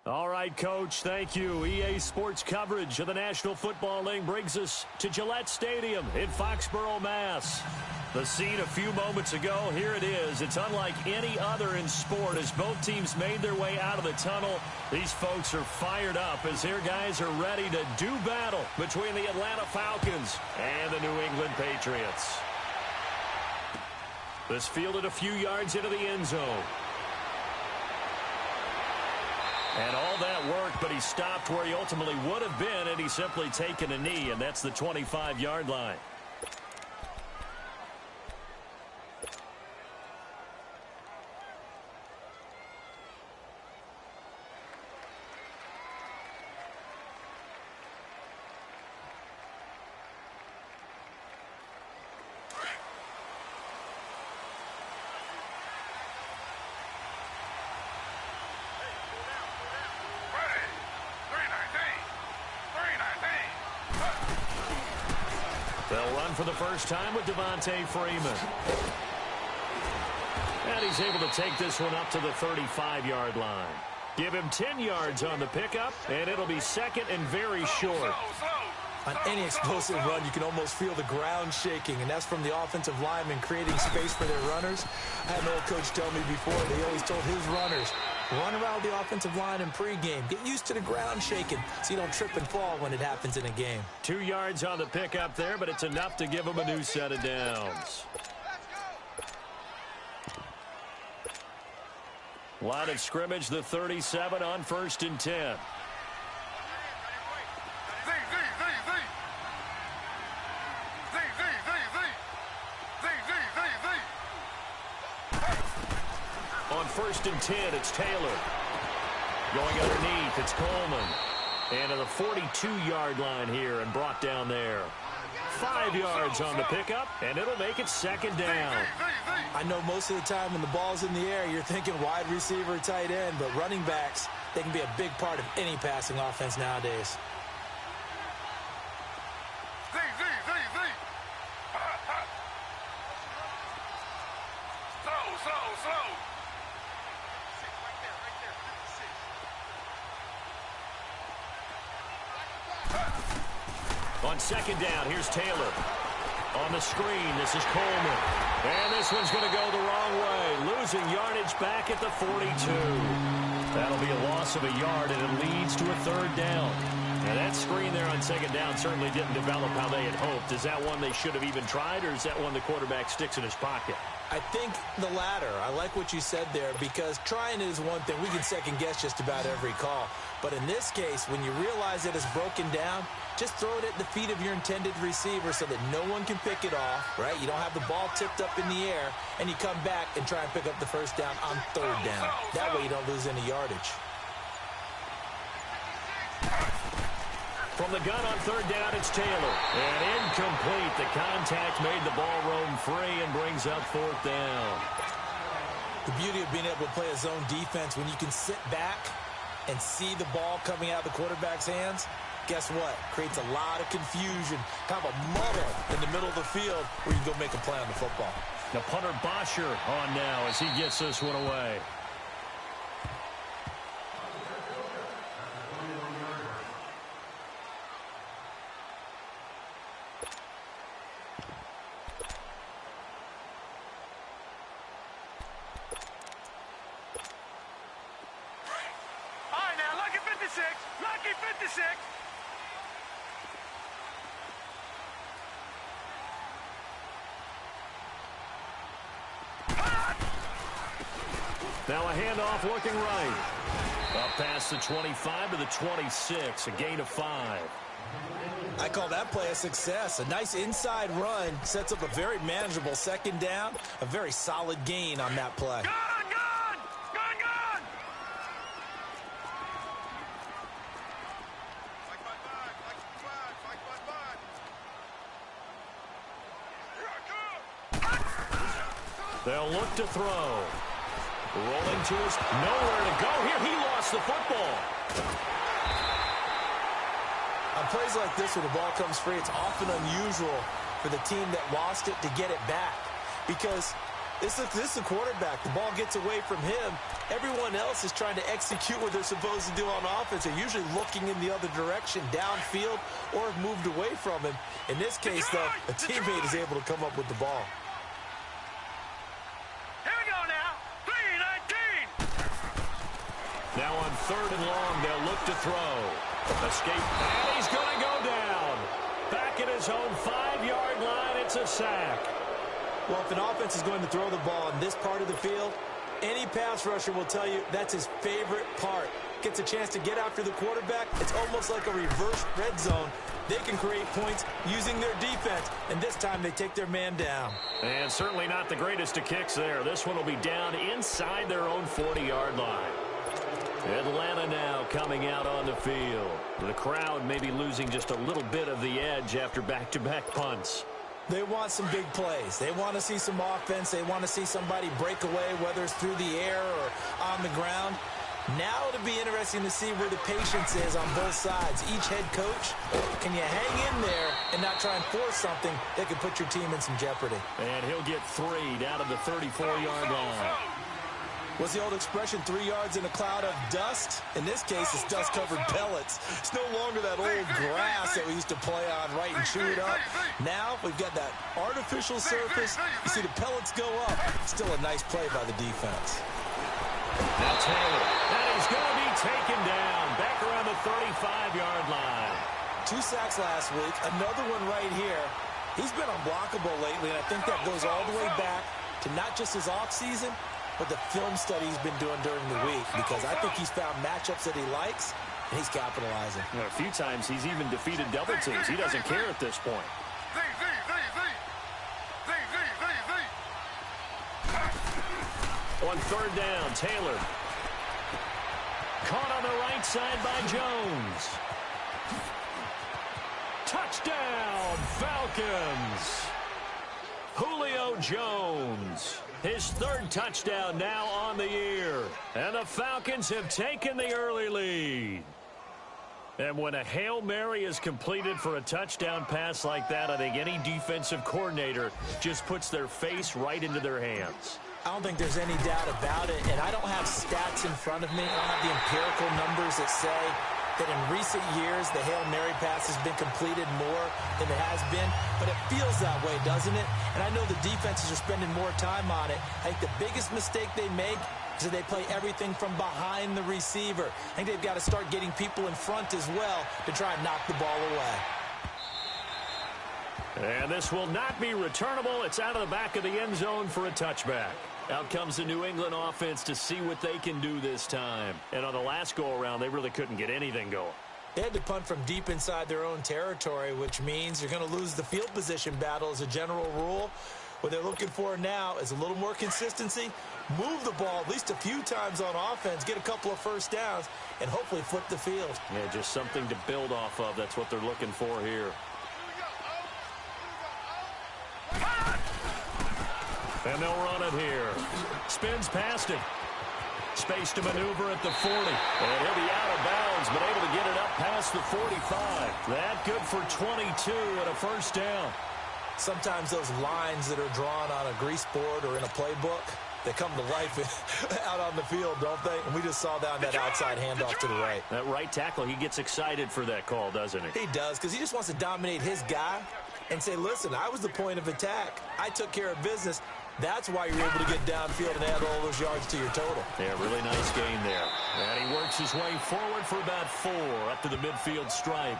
All right, Coach, thank you. EA Sports coverage of the National Football League brings us to Gillette Stadium in Foxborough, Mass. The scene a few moments ago, here it is. It's unlike any other in sport as both teams made their way out of the tunnel. These folks are fired up as their guys are ready to do battle between the Atlanta Falcons and the New England Patriots. This fielded a few yards into the end zone. And all that worked, but he stopped where he ultimately would have been, and he's simply taken a knee, and that's the 25-yard line. They'll run for the first time with Devontae Freeman. And he's able to take this one up to the 35-yard line. Give him 10 yards on the pickup, and it'll be second and very short. On any explosive run, you can almost feel the ground shaking, and that's from the offensive linemen creating space for their runners. I had an old coach tell me before, they always told his runners, run around the offensive line in pregame. Get used to the ground shaking so you don't trip and fall when it happens in a game. 2 yards on the pickup there, but it's enough to give him a new set of downs. Line of scrimmage, the 37 on 1st and 10. On 1st and 10, it's Taylor. Going underneath, it's Coleman. And to the 42-yard line here and brought down there. 5 yards on the pickup, and it'll make it second down. I know most of the time when the ball's in the air, you're thinking wide receiver, tight end, but running backs, they can be a big part of any passing offense nowadays. On second down, here's Taylor. On the screen, this is Coleman. And this one's going to go the wrong way. Losing yardage back at the 42. That'll be a loss of a yard, and it leads to a third down. And that screen there on second down certainly didn't develop how they had hoped. Is that one they should have even tried, or is that one the quarterback sticks in his pocket? I think the latter. I like what you said there because trying is one thing. We can second guess just about every call. But in this case, when you realize that it's broken down, just throw it at the feet of your intended receiver so that no one can pick it off, right? You don't have the ball tipped up in the air, and you come back and try and pick up the first down on third down. That way you don't lose any yardage. From the gun on third down, it's Taylor. And incomplete. The contact made the ball roam free and brings up fourth down. The beauty of being able to play a zone defense when you can sit back and see the ball coming out of the quarterback's hands, guess what? Creates a lot of confusion, kind of a muddle in the middle of the field where you can go make a play on the football. The punter Bosher on now as he gets this one away. Lucky 56. Now a handoff looking right. Up past the 25 to the 26, a gain of 5. I call that play a success. A nice inside run sets up a very manageable second down, a very solid gain on that play. They'll look to throw. Rolling to his nowhere to go here. He lost the football. On plays like this where the ball comes free, it's often unusual for the team that lost it to get it back. Because This is the quarterback. The ball gets away from him. Everyone else is trying to execute what they're supposed to do on offense. They're usually looking in the other direction, downfield, or have moved away from him. In this case, though, a teammate is able to come up with the ball. Here we go now. 3-19. Now on 3rd and long, they'll look to throw. Escape, and he's going to go down. Back at his own 5-yard line, it's a sack. Well, if an offense is going to throw the ball in this part of the field, any pass rusher will tell you that's his favorite part. Gets a chance to get after the quarterback. It's almost like a reverse red zone. They can create points using their defense, and this time they take their man down. And certainly not the greatest of kicks there. This one will be down inside their own 40-yard line. Atlanta now coming out on the field. The crowd may be losing just a little bit of the edge after back-to-back punts. They want some big plays. They want to see some offense. They want to see somebody break away, whether it's through the air or on the ground. Now it'll be interesting to see where the patience is on both sides. Each head coach, can you hang in there and not try and force something that could put your team in some jeopardy? And he'll get 3 down to the 34-yard line. What's the old expression, 3 yards in a cloud of dust? In this case, it's dust-covered pellets. It's no longer that old grass that we used to play on, right, and chew it up. Now we've got that artificial surface. You see the pellets go up. Still a nice play by the defense. Now Taylor, and he's going to be taken down back around the 35-yard line. 2 sacks last week, another one right here. He's been unblockable lately, and I think that goes all the way back to not just his offseason, but the film study he's been doing during the week, because I think he's found matchups that he likes, and he's capitalizing. You know, a few times he's even defeated double teams. He doesn't care at this point. On 3rd down, Taylor. Caught on the right side by Jones. Touchdown, Falcons. Julio Jones. His 3rd touchdown now on the year. And the Falcons have taken the early lead. And when a Hail Mary is completed for a touchdown pass like that, I think any defensive coordinator just puts their face right into their hands. I don't think there's any doubt about it, and I don't have stats in front of me. I don't have the empirical numbers that say that in recent years the Hail Mary pass has been completed more than it has been, but it feels that way, doesn't it? And I know the defenses are spending more time on it. I think the biggest mistake they make is that they play everything from behind the receiver. I think they've got to start getting people in front as well to try and knock the ball away. And this will not be returnable. It's out of the back of the end zone for a touchback. Out comes the New England offense to see what they can do this time. And on the last go-around, they really couldn't get anything going. They had to punt from deep inside their own territory, which means you're going to lose the field position battle as a general rule. What they're looking for now is a little more consistency, move the ball at least a few times on offense, get a couple of first downs, and hopefully flip the field. Yeah, just something to build off of. That's what they're looking for here. And they'll run it here. Spins past him. Space to maneuver at the 40. And he'll be out of bounds, but able to get it up past the 45. That good for 22 and a first down. Sometimes those lines that are drawn on a grease board or in a playbook, they come to life out on the field, don't they? And we just saw that on that outside handoff to the right. That right tackle, he gets excited for that call, doesn't he? He does, because he just wants to dominate his guy and say, listen, I was the point of attack. I took care of business. That's why you're able to get downfield and add all those yards to your total. Yeah, really nice gain there. And he works his way forward for about 4 up to the midfield stripe.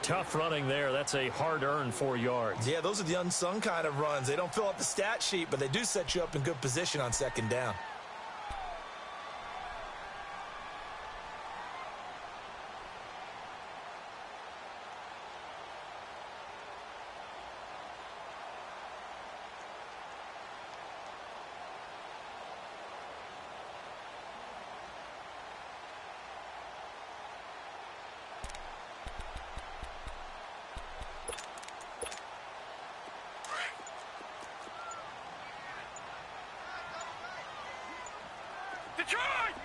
Tough running there. That's a hard-earned 4 yards. Yeah, those are the unsung kind of runs. They don't fill up the stat sheet, but they do set you up in good position on 2nd down.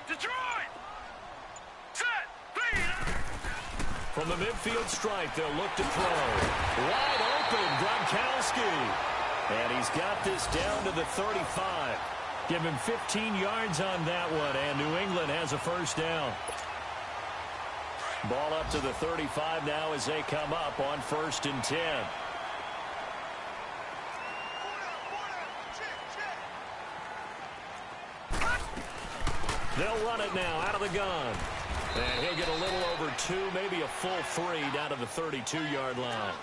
Detroit! Set! Lead! From the midfield stripe, they'll look to throw. Wide open, Gronkowski. And he's got this down to the 35. Give him 15 yards on that one, and New England has a first down. Ball up to the 35 now as they come up on 1st and 10. They'll run it now out of the gun. And he'll get a little over 2, maybe a full 3 down to the 32-yard line.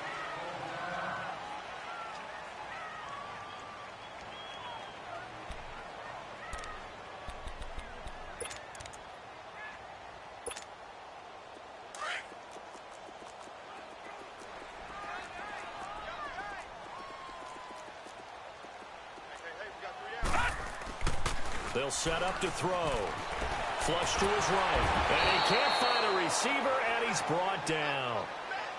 They'll set up to throw. Flush to his right. And he can't find a receiver, and he's brought down.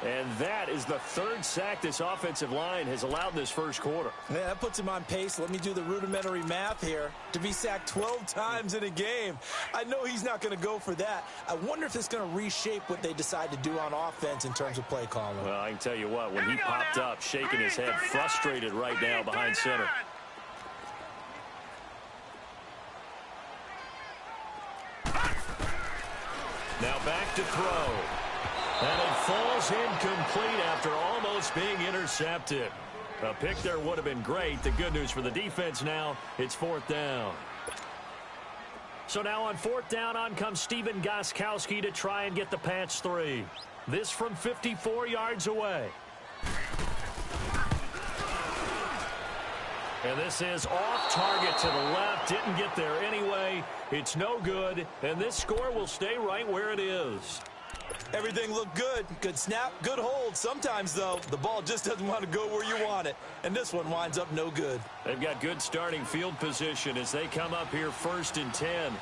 And that is the 3rd sack this offensive line has allowed this first quarter. Yeah, that puts him on pace. Let me do the rudimentary math here. To be sacked 12 times in a game. I know he's not going to go for that. I wonder if it's going to reshape what they decide to do on offense in terms of play calling. Well, I can tell you what, when he popped up, shaking his head, frustrated right now behind center. Now back to throw. And it falls incomplete after almost being intercepted. A pick there would have been great. The good news for the defense now, it's 4th down. So now on 4th down, on comes Stephen Gostkowski to try and get the patch 3. This from 54 yards away. And this is off target to the left. Didn't get there anyway. It's no good. And this score will stay right where it is. Everything looked good. Good snap, good hold. Sometimes, though, the ball just doesn't want to go where you want it. And this one winds up no good. They've got good starting field position as they come up here 1st and 10.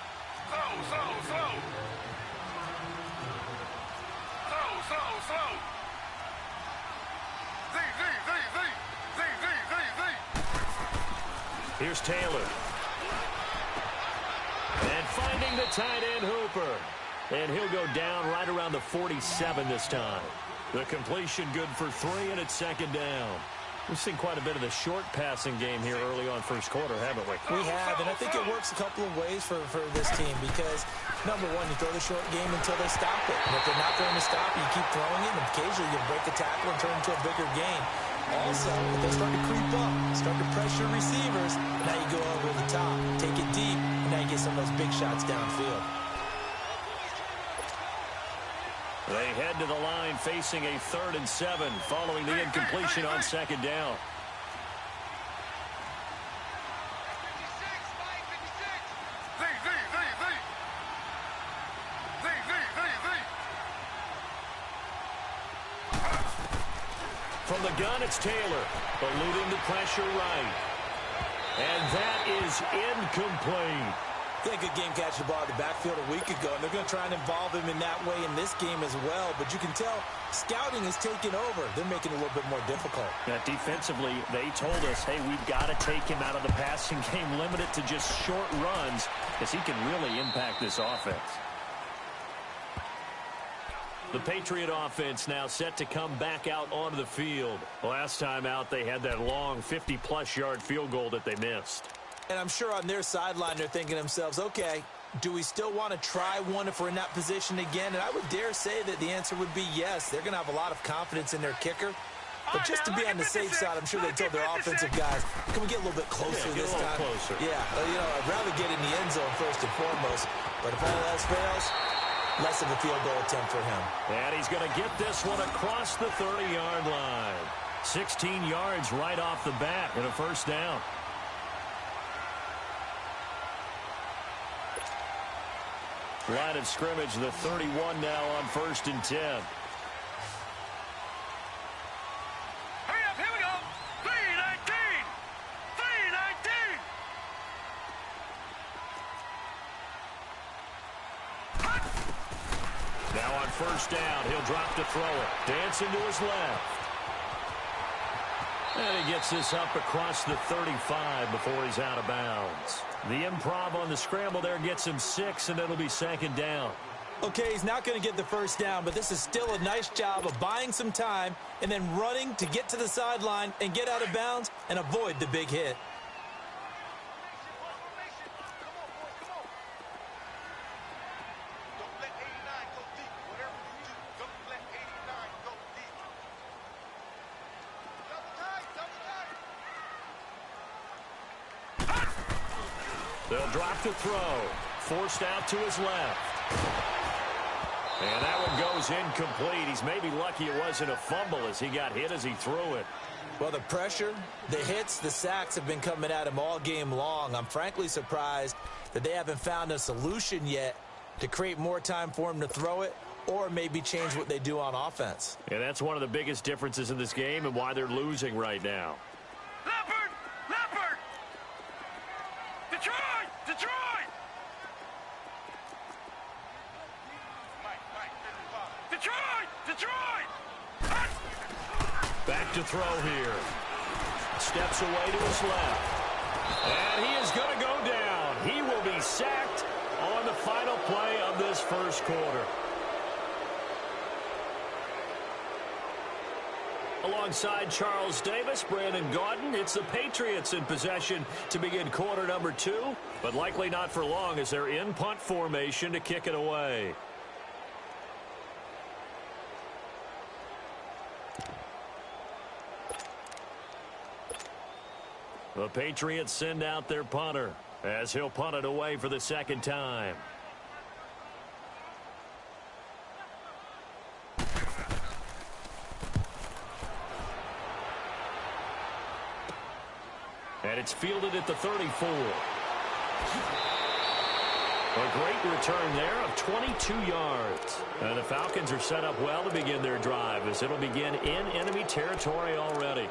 Here's Taylor. And finding the tight end Hooper. And he'll go down right around the 47 this time. The completion good for 3, and it's 2nd down. We've seen quite a bit of the short passing game here early on first quarter, haven't we? We have, and I think it works a couple of ways for this team because, number one, you throw the short game until they stop it. And if they're not going to stop it, you keep throwing it, and occasionally you break a tackle and turn it into a bigger game. Also, if they start to creep up, start to pressure receivers, now you go over the top, take it deep, and now you get some of those big shots downfield. They head to the line facing a 3rd and 7 following the incompletion on 2nd down. From the gun, it's Taylor, eluding the pressure right. And that is incomplete. He had a good game catching the ball in the backfield a week ago, and they're going to try and involve him in that way in this game as well. But you can tell scouting is taking over. They're making it a little bit more difficult. Defensively, they told us, hey, we've got to take him out of the passing game, limit it to just short runs, because he can really impact this offense. The Patriot offense now set to come back out onto the field. Last time out, they had that long 50-plus yard field goal that they missed. And I'm sure on their sideline they're thinking to themselves, okay, do we still want to try one if we're in that position again? And I would dare say that the answer would be yes. They're going to have a lot of confidence in their kicker. But just to be on the safe side, I'm sure they told their offensive guys, can we get a little bit closer this time? Closer. Yeah, I'd rather get in the end zone first and foremost. But if all else fails, less of a field goal attempt for him. And he's going to get this one across the 30-yard line. 16 yards right off the bat and a first down. Line of scrimmage, the 31 now on 1st and 10. Hurry up, here we go. 3-19. 3-19. Now on 1st down, he'll drop to throw it. Dancing to his left. And he gets this up across the 35 before he's out of bounds. The improv on the scramble there gets him 6, and it'll be 2nd down. Okay, he's not going to get the first down, but this is still a nice job of buying some time and then running to get to the sideline and get out of bounds and avoid the big hit. They'll drop to throw. Forced out to his left. And that one goes incomplete. He's maybe lucky it wasn't a fumble as he got hit as he threw it. Well, the pressure, the hits, the sacks have been coming at him all game long. I'm frankly surprised that they haven't found a solution yet to create more time for him to throw it or maybe change what they do on offense. And that's one of the biggest differences in this game and why they're losing right now. Leopard! Leopard! Detroit! Detroit! Detroit! Detroit! Back to throw here. Steps away to his left. And he is going to go down. He will be sacked on the final play of this first quarter. Alongside Charles Davis, Brandon Gaudin, it's the Patriots in possession to begin quarter number 2, but likely not for long as they're in punt formation to kick it away. The Patriots send out their punter as he'll punt it away for the second time. And it's fielded at the 34. A great return there of 22 yards. And the Falcons are set up well to begin their drive as it'll begin in enemy territory already.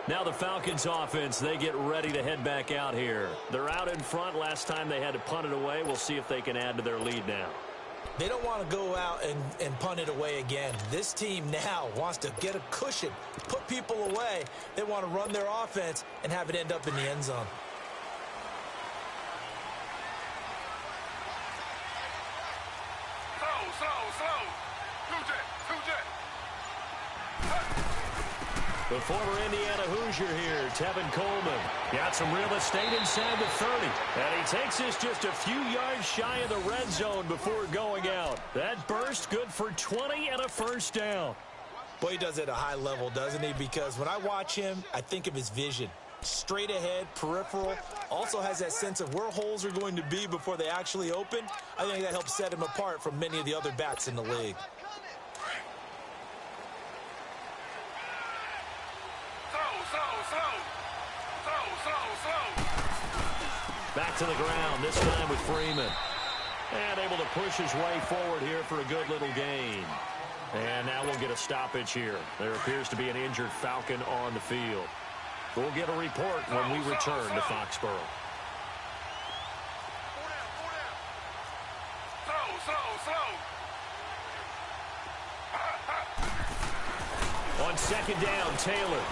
Now the Falcons offense, they get ready to head back out here. They're out in front. Last time they had to punt it away. We'll see if they can add to their lead now. They don't want to go out and punt it away again. This team now wants to get a cushion, put people away. They want to run their offense and have it end up in the end zone. Slow. Two jet. The former Indiana Hoosier here, Tevin Coleman. Got some real estate inside the 30. And he takes this just a few yards shy of the red zone before going out. That burst good for 20 and a first down. Boy, he does it at a high level, doesn't he? Because when I watch him, I think of his vision. Straight ahead, peripheral. Also has that sense of where holes are going to be before they actually open. I think that helps set him apart from many of the other backs in the league. Slow. Back to the ground, this time with Freeman. And able to push his way forward here for a good little gain. And now we'll get a stoppage here. There appears to be an injured Falcon on the field. We'll get a report when we return to Foxborough. Slow. On second down, Taylor.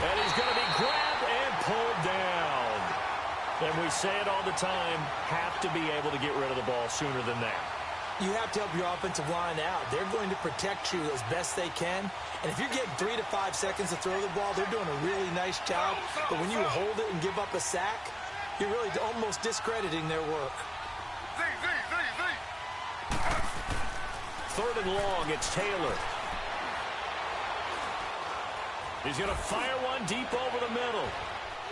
And he's going to be grabbed and pulled down. And we say it all the time, have to be able to get rid of the ball sooner than that. You have to help your offensive line out. They're going to protect you as best they can. And if you're getting 3 to 5 seconds to throw the ball, they're doing a really nice job. But when you hold it and give up a sack, you're really almost discrediting their work. Third and long, it's Taylor. He's going to fire one deep over the middle.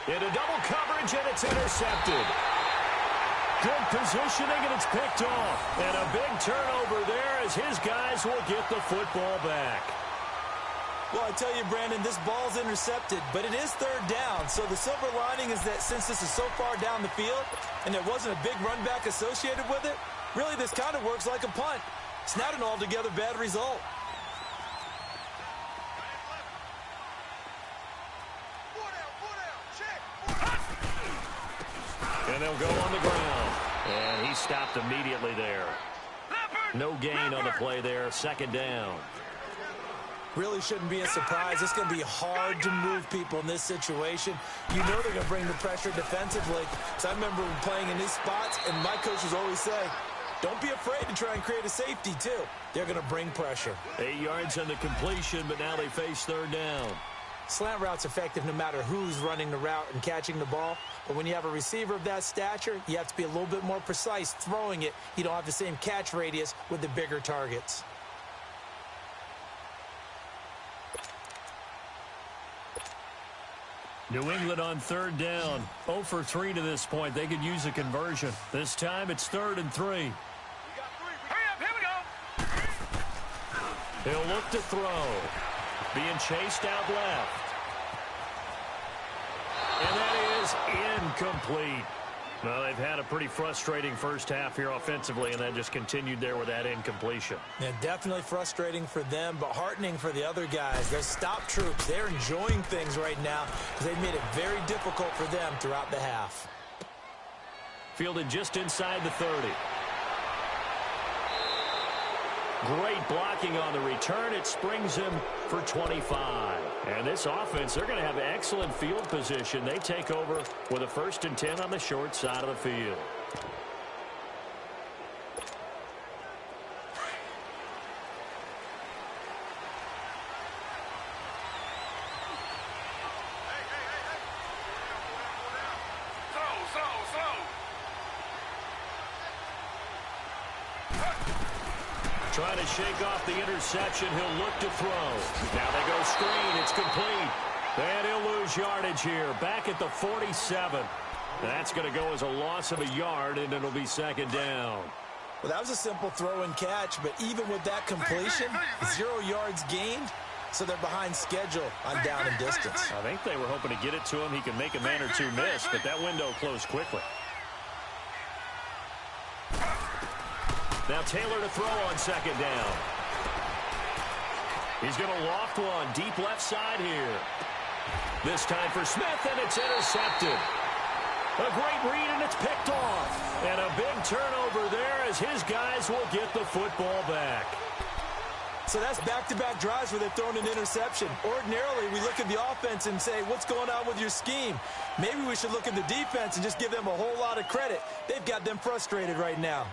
Into double coverage, and it's intercepted. Good positioning, and it's picked off. And a big turnover there as his guys will get the football back. Well, I tell you, Brandon, this ball's intercepted, but it is third down. So the silver lining is that since this is so far down the field and there wasn't a big run back associated with it, really this kind of works like a punt. It's not an altogether bad result. And they'll go on the ground. And he stopped immediately there. No gain on the play there. Second down. Really shouldn't be a surprise. It's going to be hard to move people in this situation. You know they're going to bring the pressure defensively. So I remember playing in these spots, and my coaches always say, Don't be afraid to try and create a safety, too. They're going to bring pressure. 8 yards on the completion, but now they face third down. Slant route's effective no matter who's running the route and catching the ball. But when you have a receiver of that stature, you have to be a little bit more precise throwing it. You don't have the same catch radius with the bigger targets. New England on third down. 0 for 3 to this point. They could use a conversion. This time it's 3rd and 3. Hurry up, here we go. He'll look to throw. Being chased out left. And that is incomplete. Well, they've had a pretty frustrating first half here offensively, and then just continued there with that incompletion. Yeah, definitely frustrating for them, but heartening for the other guys. Those stop troops, they're enjoying things right now because they've made it very difficult for them throughout the half. Fielded just inside the 30. Great blocking on the return. It springs him for 25. And this offense, they're going to have excellent field position. They take over with a 1st and 10 on the short side of the field. Trying to shake off the interception. He'll look to throw. Now they go screen. It's complete. And he'll lose yardage here. Back at the 47. That's going to go as a loss of a yard, and it'll be 2nd down. Well, that was a simple throw and catch, but even with that completion, 0 yards gained, so they're behind schedule on down and distance. I think they were hoping to get it to him. He could make a man or two miss, but that window closed quickly. Now Taylor to throw on 2nd down. He's going to loft one deep left side here. This time for Smith, and it's intercepted. A great read, and it's picked off. And a big turnover there as his guys will get the football back. So that's back-to-back drives where they've thrown an interception. Ordinarily, we look at the offense and say, what's going on with your scheme? Maybe we should look at the defense and just give them a whole lot of credit. They've got them frustrated right now.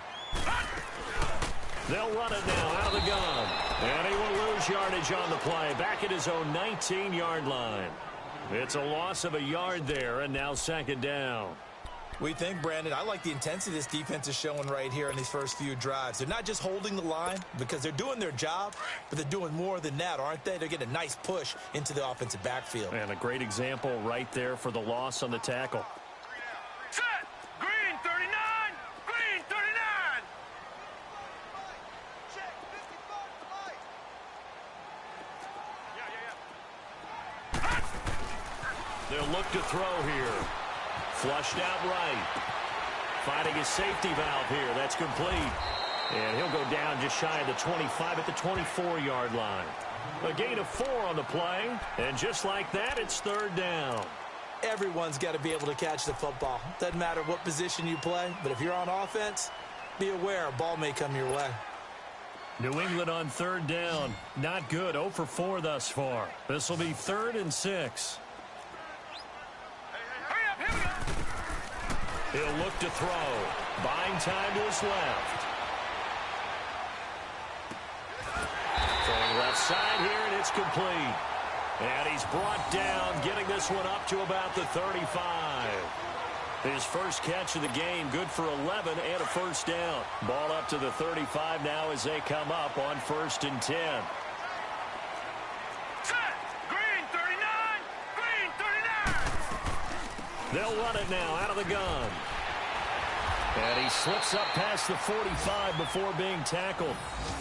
They'll run it now out of the gun. And he will lose yardage on the play. Back at his own 19-yard line. It's a loss of a yard there, and now 2nd down. We think, Brandon, I like the intensity this defense is showing right here in these first few drives. They're not just holding the line because they're doing their job, but they're doing more than that, aren't they? They're getting a nice push into the offensive backfield. And a great example right there for the loss on the tackle. Set! Green 39! Green 39! Check, 55 They'll look to throw here. Flushed out right. Finding his safety valve here. That's complete. And he'll go down just shy of the 25 at the 24-yard line. A gain of 4 on the play. And just like that, it's 3rd down. Everyone's got to be able to catch the football. Doesn't matter what position you play, but if you're on offense, be aware a ball may come your way. New England on 3rd down. Not good. 0 for 4 thus far. This will be 3rd and 6. He'll look to throw. Buying time to his left. Throwing left side here, and it's complete. And he's brought down, getting this one up to about the 35. His first catch of the game, good for 11 and a 1st down. Ball up to the 35 now as they come up on 1st and 10. Set! Green 39! Green 39! They'll run it now out of the gun. And he slips up past the 45 before being tackled.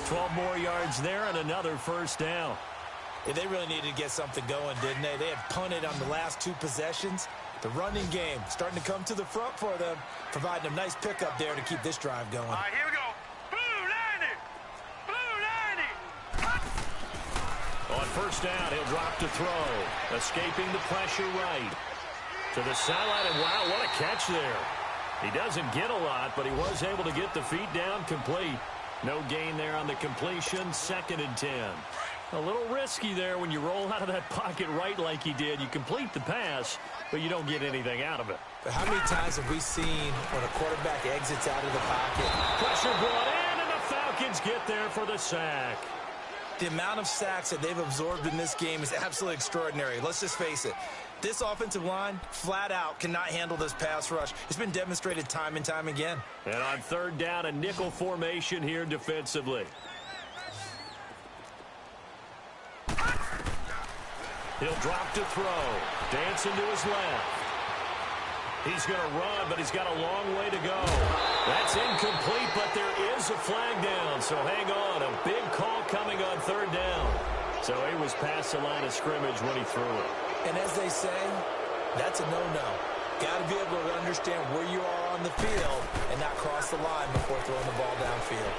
12 more yards there and another 1st down. Yeah, they really needed to get something going, didn't they? They had punted on the last 2 possessions. The running game starting to come to the front for them, providing a nice pickup there to keep this drive going. All right, here we go. Blue 90! Blue 90! On 1st down, he'll drop to throw. Escaping the pressure right. To the sideline, and wow, what a catch there. He doesn't get a lot, but he was able to get the feet down complete. No gain there on the completion. 2nd and 10. A little risky there when you roll out of that pocket right like he did. You complete the pass, but you don't get anything out of it. But how many times have we seen when a quarterback exits out of the pocket? Pressure brought in, and the Falcons get there for the sack. The amount of sacks that they've absorbed in this game is absolutely extraordinary. Let's just face it. This offensive line, flat out, cannot handle this pass rush. It's been demonstrated time and time again. And on third down, a nickel formation here defensively. He'll drop to throw. Dancing to his left. He's going to run, but he's got a long way to go. That's incomplete, but there is a flag down. So hang on. A big call coming on third down. So he was past the line of scrimmage when he threw it. And as they say, that's a no-no. Got to be able to understand where you are on the field and not cross the line before throwing the ball downfield.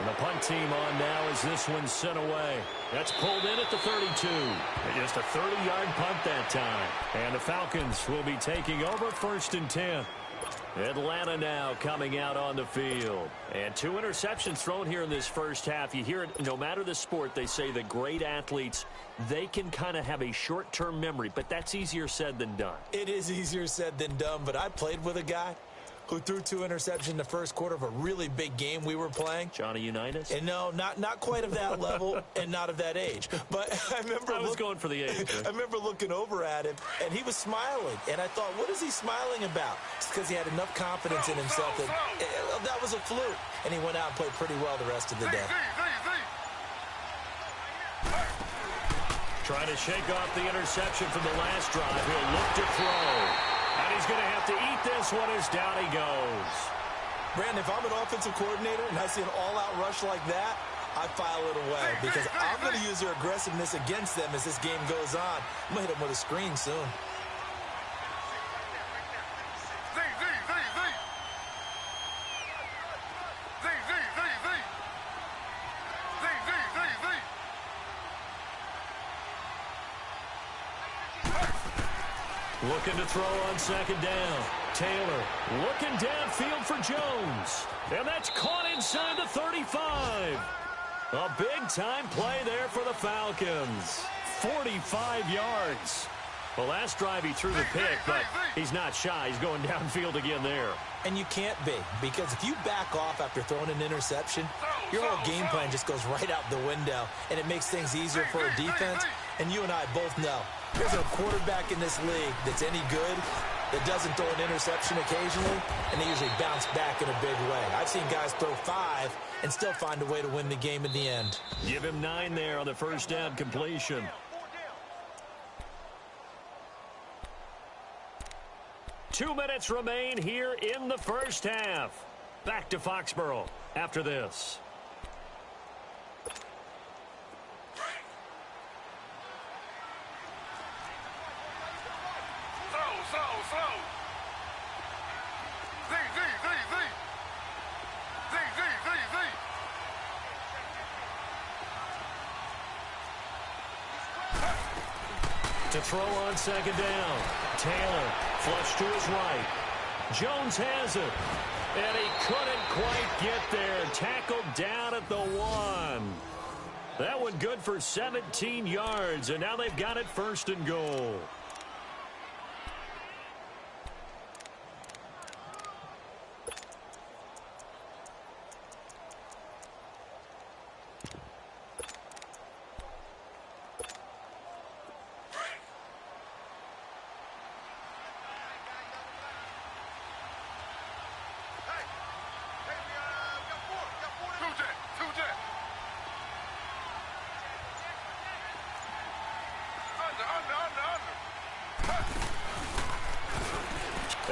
And the punt team on now as this one's sent away. That's pulled in at the 32. Just a 30-yard punt that time. And the Falcons will be taking over 1st and 10. Atlanta now coming out on the field. And 2 interceptions thrown here in this first half. You hear it, no matter the sport, they say that great athletes, they can kind of have a short-term memory, but that's easier said than done. It is easier said than done, but I played with a guy who threw 2 interceptions in the first quarter of a really big game we were playing. Johnny Unitas? And no, not quite of that level and not of that age. But I remember I was going for the age. Right? I remember looking over at him, and he was smiling. And I thought, what is he smiling about? It's because he had enough confidence in himself that that was a fluke. And he went out and played pretty well the rest of the day. Trying to shake off the interception from the last drive. He'll look to throw. And he's going to have to eat this one as down he goes. Brandon, if I'm an offensive coordinator and I see an all-out rush like that, I file it away because I'm going to use their aggressiveness against them as this game goes on. I'm going to hit them with a screen soon. Looking to throw on 2nd down. Taylor looking downfield for Jones. And that's caught inside the 35. A big-time play there for the Falcons. 45 yards. The last drive he threw the pick, but he's not shy. He's going downfield again there. And you can't be, because if you back off after throwing an interception, your whole game plan just goes right out the window, and it makes things easier for a defense. And you and I both know there's a quarterback in this league that's any good that doesn't throw an interception occasionally, and they usually bounce back in a big way. I've seen guys throw 5 and still find a way to win the game in the end. Give him 9 there on the first down completion. Two minutes remain here in the first half. Back to Foxborough after this. To throw on 2nd down. Taylor flush to his right. Jones has it. And he couldn't quite get there. Tackled down at the 1. That one good for 17 yards. And now they've got it 1st and goal.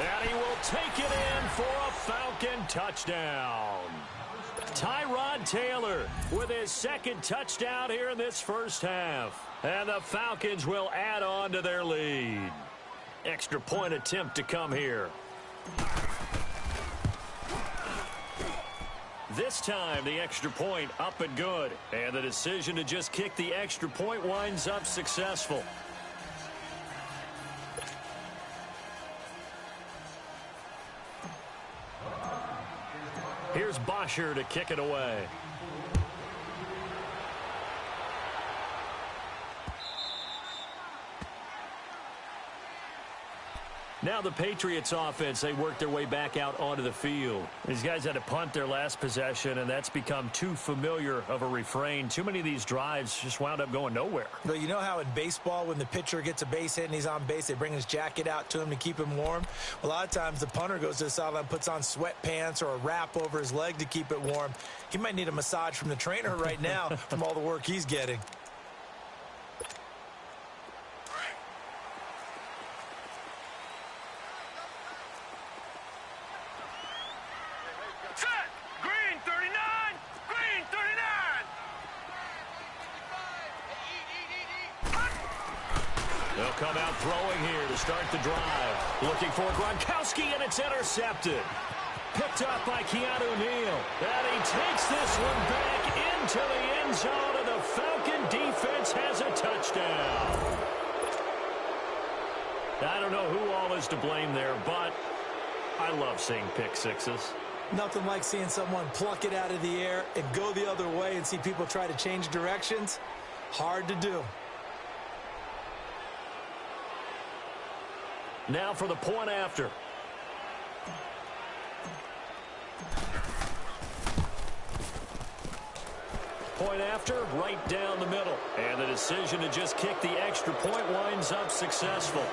And he will take it in for a Falcon touchdown. Tyrod Taylor with his 2nd touchdown here in this first half. And the Falcons will add on to their lead. Extra point attempt to come here. This time, the extra point up and good. And the decision to just kick the extra point winds up successful. Here's Bosher to kick it away. Now the Patriots offense, they work their way back out onto the field. These guys had to punt their last possession, and that's become too familiar of a refrain. Too many of these drives just wound up going nowhere. Well, you know how in baseball when the pitcher gets a base hit and he's on base, they bring his jacket out to him to keep him warm? A lot of times the punter goes to the sideline, puts on sweatpants or a wrap over his leg to keep it warm. He might need a massage from the trainer right now from all the work he's getting. They'll come out throwing here to start the drive. Looking for Gronkowski, and it's intercepted. Picked up by Keanu Neal. And he takes this one back into the end zone, and the Falcon defense has a touchdown. I don't know who all is to blame there, but I love seeing pick sixes. Nothing like seeing someone pluck it out of the air and go the other way and see people try to change directions. Hard to do. Now for the point after. Point after, right down the middle. And the decision to just kick the extra point winds up successful.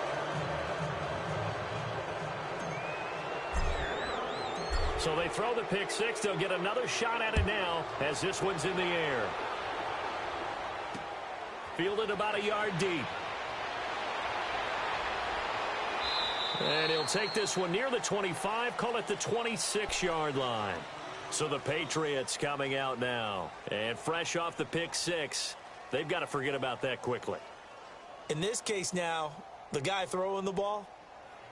So they throw the pick six. They'll get another shot at it now as this one's in the air. Fielded about a yard deep. And he'll take this one near the 25, call it the 26-yard line. So the Patriots coming out now. And fresh off the pick six, they've got to forget about that quickly. In this case now, the guy throwing the ball,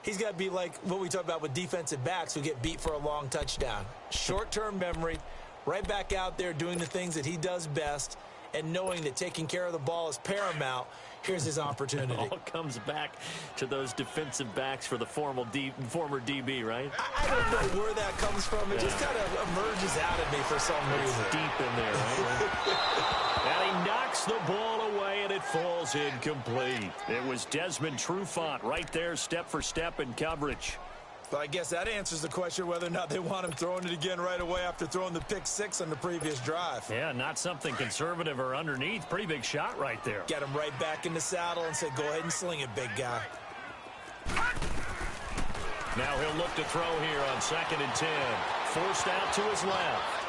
he's got to be like what we talked about with defensive backs who get beat for a long touchdown. Short-term memory, right back out there doing the things that he does best, and knowing that taking care of the ball is paramount. Here's his opportunity. It all comes back to those defensive backs for the former DB, right? I don't know where that comes from. It just kind of emerges out of me for some reason. It's deep in there, right? And he knocks the ball away, and it falls incomplete. It was Desmond Trufant right there, step for step in coverage. But I guess that answers the question whether or not they want him throwing it again right away after throwing the pick six on the previous drive. Yeah, not something conservative or underneath. Pretty big shot right there. Get him right back in the saddle and say, go ahead and sling it, big guy. Now he'll look to throw here on 2nd and 10. Forced out to his left.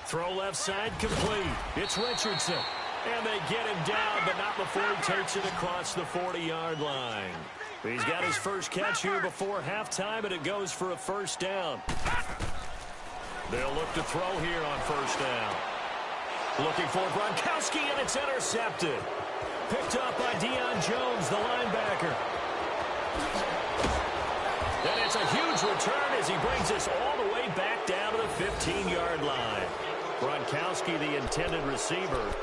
Throw left side complete. It's Richardson. And they get him down, but not before he takes it across the 40-yard line. He's got his first catch here before halftime, and it goes for a first down. They'll look to throw here on first down. Looking for Gronkowski, and it's intercepted. Picked up by Deion Jones, the linebacker. And it's a huge return as he brings us all the way back down to the 15-yard line. Gronkowski, the intended receiver.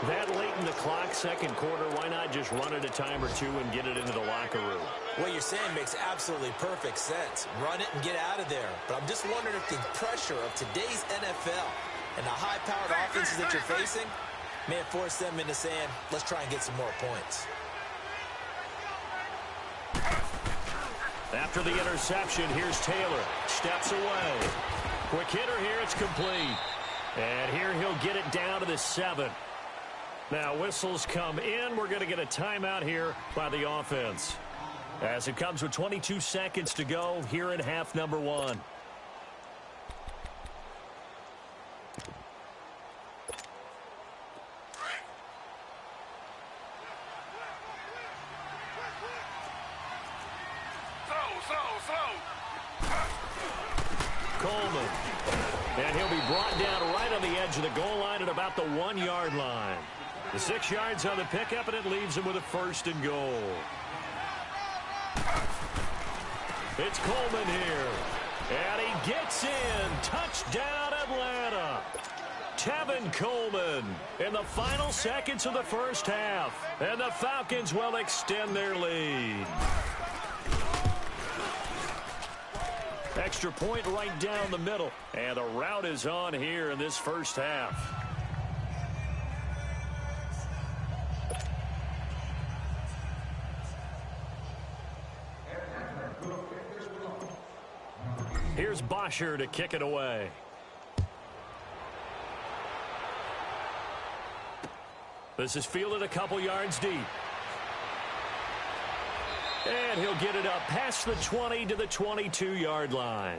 That late in the clock, second quarter, why not just run it a time or two and get it into the locker room? What you're saying makes absolutely perfect sense. Run it and get out of there. But I'm just wondering if the pressure of today's NFL and the high-powered offenses that you're facing may have forced them into saying, let's try and get some more points. After the interception, here's Taylor. Steps away. Quick hitter here, it's complete. And here he'll get it down to the 7. Now whistles come in. We're going to get a timeout here by the offense. As it comes with 22 seconds to go here in half number 1. Coleman. And he'll be brought down right on the edge of the goal line at about the 1-yard line. The 6 yards on the pickup, and it leaves him with a first and goal. It's Coleman here. And he gets in. Touchdown, Atlanta. Tevin Coleman in the final seconds of the first half. And the Falcons will extend their lead. Extra point right down the middle. And the route is on here in this first half. Here's Bosher to kick it away. This is fielded a couple yards deep. And he'll get it up past the 20 to the 22-yard line.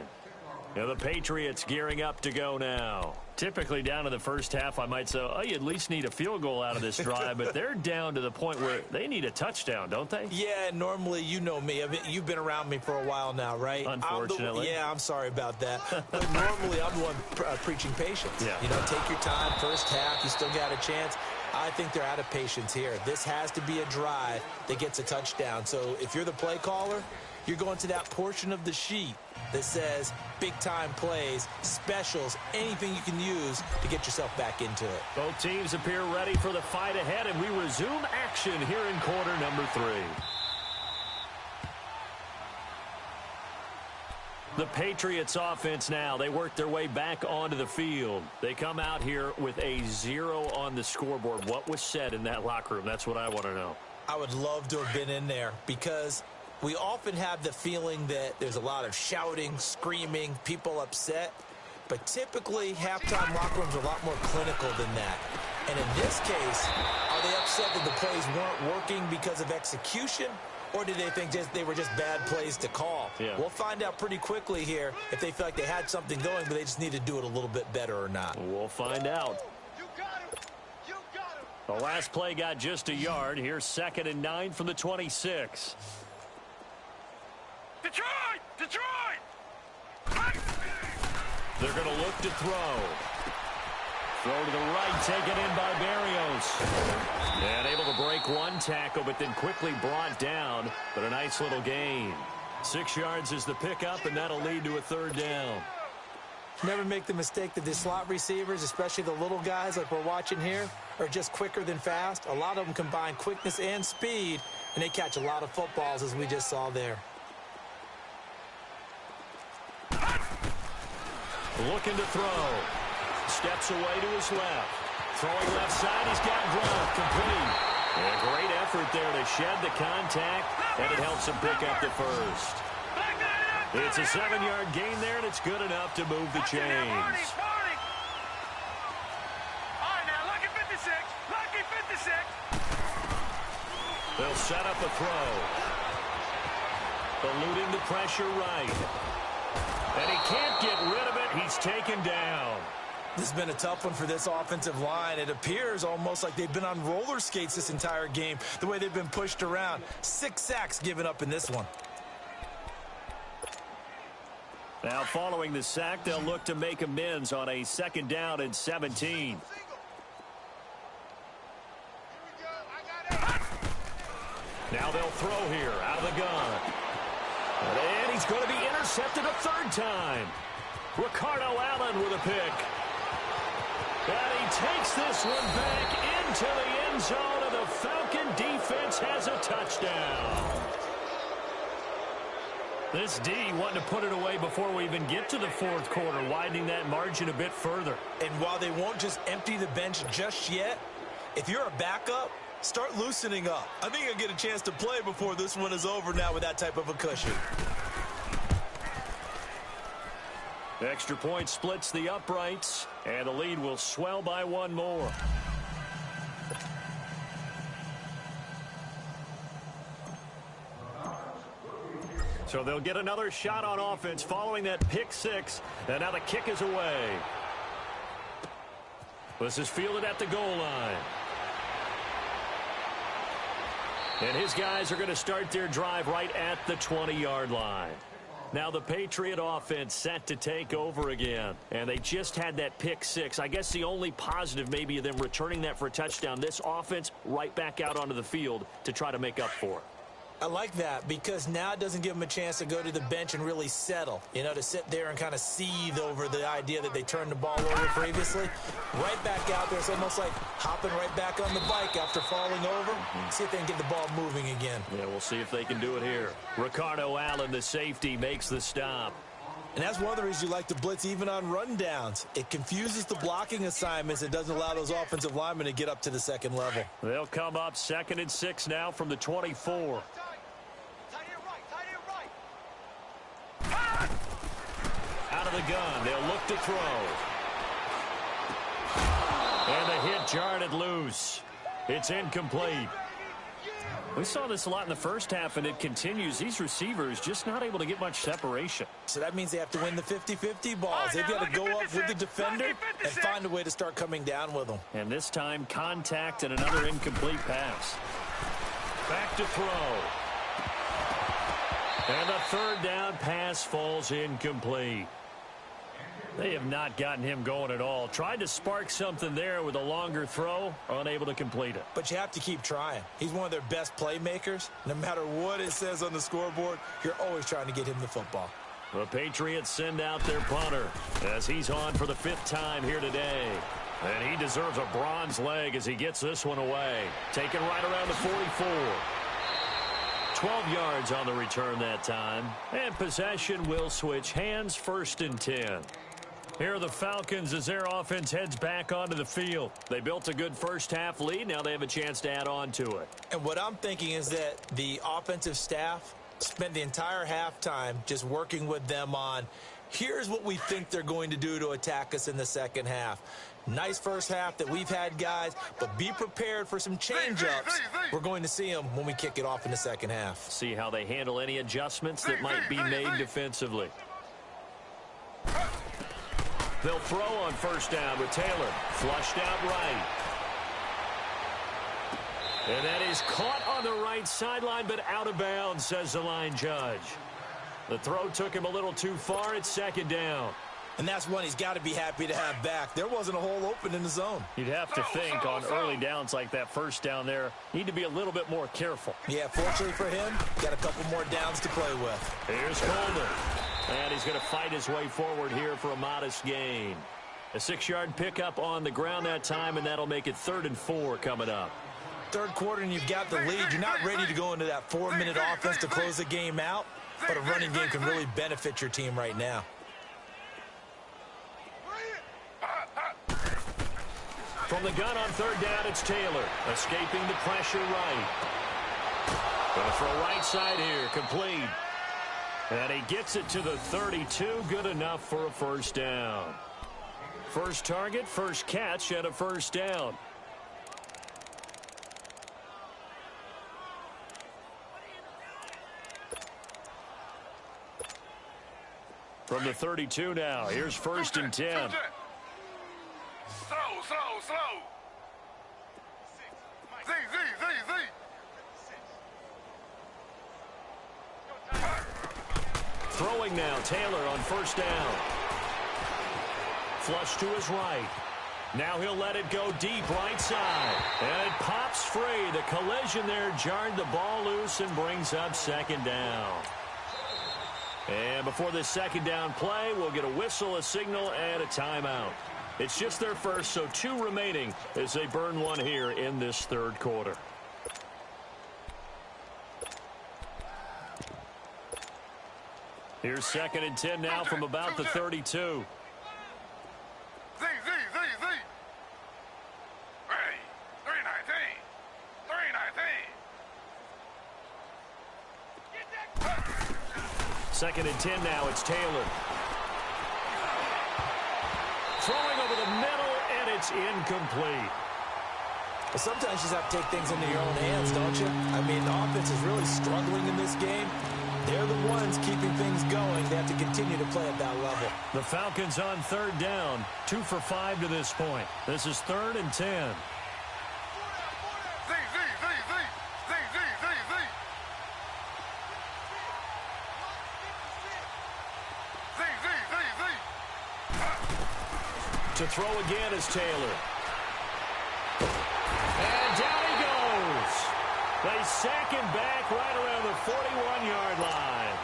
Now the Patriots gearing up to go now. Typically down to the first half, I might say, oh, you at least need a field goal out of this drive, but they're down to the point where they need a touchdown, don't they? Yeah, normally, you know me. You've been around me for a while now, right? Unfortunately. I'm sorry about that. But normally, I'm the one preaching patience. Yeah. You know, take your time, first half, you still got a chance. I think they're out of patience here. This has to be a drive that gets a touchdown. So if you're the play caller, you're going to that portion of the sheet that says big-time plays, specials, anything you can use to get yourself back into it. Both teams appear ready for the fight ahead, and we resume action here in quarter number 3. The Patriots offense now, they work their way back onto the field. They come out here with a 0 on the scoreboard. What was said in that locker room? That's what I want to know. I would love to have been in there because we often have the feeling that there's a lot of shouting, screaming, people upset. But typically, halftime locker rooms are a lot more clinical than that. And in this case, are they upset that the plays weren't working because of execution? Or did they think they were just bad plays to call? Yeah. We'll find out pretty quickly here if they feel like they had something going, but they just need to do it a little bit better or not. We'll find out. You got him. You got him. The last play got just a yard. Here's 2nd and 9 from the 26. Detroit! Detroit! They're going to look to throw. Throw to the right, taken in by Berrios. And able to break one tackle, but then quickly brought down. But a nice little gain. 6 yards is the pickup, and that'll lead to a 3rd down. Never make the mistake that the slot receivers, especially the little guys like we're watching here, are just quicker than fast. A lot of them combine quickness and speed, and they catch a lot of footballs, as we just saw there. Looking to throw. Steps away to his left. Throwing left side, he's got Gronk complete. And a great effort there to shed the contact, and it helps him pick up the first. It's a 7-yard gain there, and it's good enough to move the chains. All right, now, lucky 56. Lucky 56. They'll set up a throw. Eluding the pressure right. And he can't get rid of it. He's taken down. This has been a tough one for this offensive line. It appears almost like they've been on roller skates this entire game, the way they've been pushed around. 6 sacks given up in this one. Now, following the sack, they'll look to make amends on a 2nd down and 17. Now they'll throw here out of the gun. And he's going to be intercepted a 3rd time. Ricardo Allen with a pick. And he takes this one back into the end zone, and the Falcon defense has a touchdown. This D wanting to put it away before we even get to the 4th quarter, widening that margin a bit further. And while they won't just empty the bench just yet, if you're a backup, start loosening up. I think you'll get a chance to play before this one is over now with that type of a cushion. Extra point splits the uprights, and the lead will swell by 1 more. So they'll get another shot on offense following that pick 6, and now the kick is away. This is fielded at the goal line. And his guys are going to start their drive right at the 20-yard line. Now the Patriot offense set to take over again. And they just had that pick 6. I guess the only positive maybe of them returning that for a touchdown. This offense right back out onto the field to try to make up for it. I like that because now it doesn't give them a chance to go to the bench and really settle, you know, to sit there and kind of seethe over the idea that they turned the ball over previously. Right back out there. It's almost like hopping right back on the bike after falling over. See if they can get the ball moving again. Yeah, we'll see if they can do it here. Ricardo Allen, the safety, makes the stop. And that's one of the reasons you like to blitz even on rundowns. It confuses the blocking assignments. It doesn't allow those offensive linemen to get up to the 2nd level. They'll come up 2nd and 6 now from the 24. of the gun. They'll look to throw. And the hit jarred it loose. It's incomplete. We saw this a lot in the first half, and it continues. These receivers just not able to get much separation. So that means they have to win the 50-50 balls. They've got to go up with the defender and find a way to start coming down with them. And this time, contact and another incomplete pass. Back to throw. And the third down pass falls incomplete. They have not gotten him going at all. Tried to spark something there with a longer throw, unable to complete it. But you have to keep trying. He's one of their best playmakers. No matter what it says on the scoreboard, you're always trying to get him the football. The Patriots send out their punter as he's on for the 5th time here today. And he deserves a bronze leg as he gets this one away. Taken right around the 44. 12 yards on the return that time. And possession will switch hands, 1st and 10. Here are the Falcons as their offense heads back onto the field. They built a good first half lead. Now they have a chance to add on to it. And what I'm thinking is that the offensive staff spent the entire halftime just working with them on, here's what we think they're going to do to attack us in the second half. Nice first half that we've had, guys, but be prepared for some change-ups. We're going to see them when we kick it off in the second half. See how they handle any adjustments that might be made defensively. They'll throw on 1st down with Taylor. Flushed out right. And that is caught on the right sideline, but out of bounds, says the line judge. The throw took him a little too far. It's 2nd down. And that's one he's got to be happy to have back. There wasn't a hole open in the zone. You'd have to think on early downs like that 1st down there, need to be a little bit more careful. Yeah, fortunately for him, got a couple more downs to play with. Here's Golden. And he's going to fight his way forward here for a modest gain. A 6-yard pickup on the ground that time, and that'll make it 3rd and 4 coming up. Third quarter, and you've got the lead. You're not ready to go into that 4-minute offense to close the game out, but a running game can really benefit your team right now. From the gun on 3rd down, it's Taylor. Escaping the pressure right. Going to throw right side here. Complete. And he gets it to the 32. Good enough for a 1st down. First target, first catch, and a 1st down. From the 32 now, here's 1st and 10. Slow. Z. Throwing now, Taylor on 1st down. Flush to his right. Now he'll let it go deep right side. And it pops free. The collision there jarred the ball loose and brings up 2nd down. And before this 2nd down play, we'll get a whistle, a signal, and a timeout. It's just their first, so 2 remaining as they burn one here in this 3rd quarter. Here's 2nd and 10 now from about the 32. Z. Ready. 319. 2nd and 10 now, it's Taylor. Throwing over the middle, and it's incomplete. But sometimes you just have to take things into your own hands, don't you? I mean, the offense is really struggling in this game. They're the ones keeping things going. They have to continue to play at that level. The Falcons on 3rd down, 2 for 5 to this point. This is 3rd and 10. To throw again is Taylor. And down he goes. They sack him back right around the 41-yard line.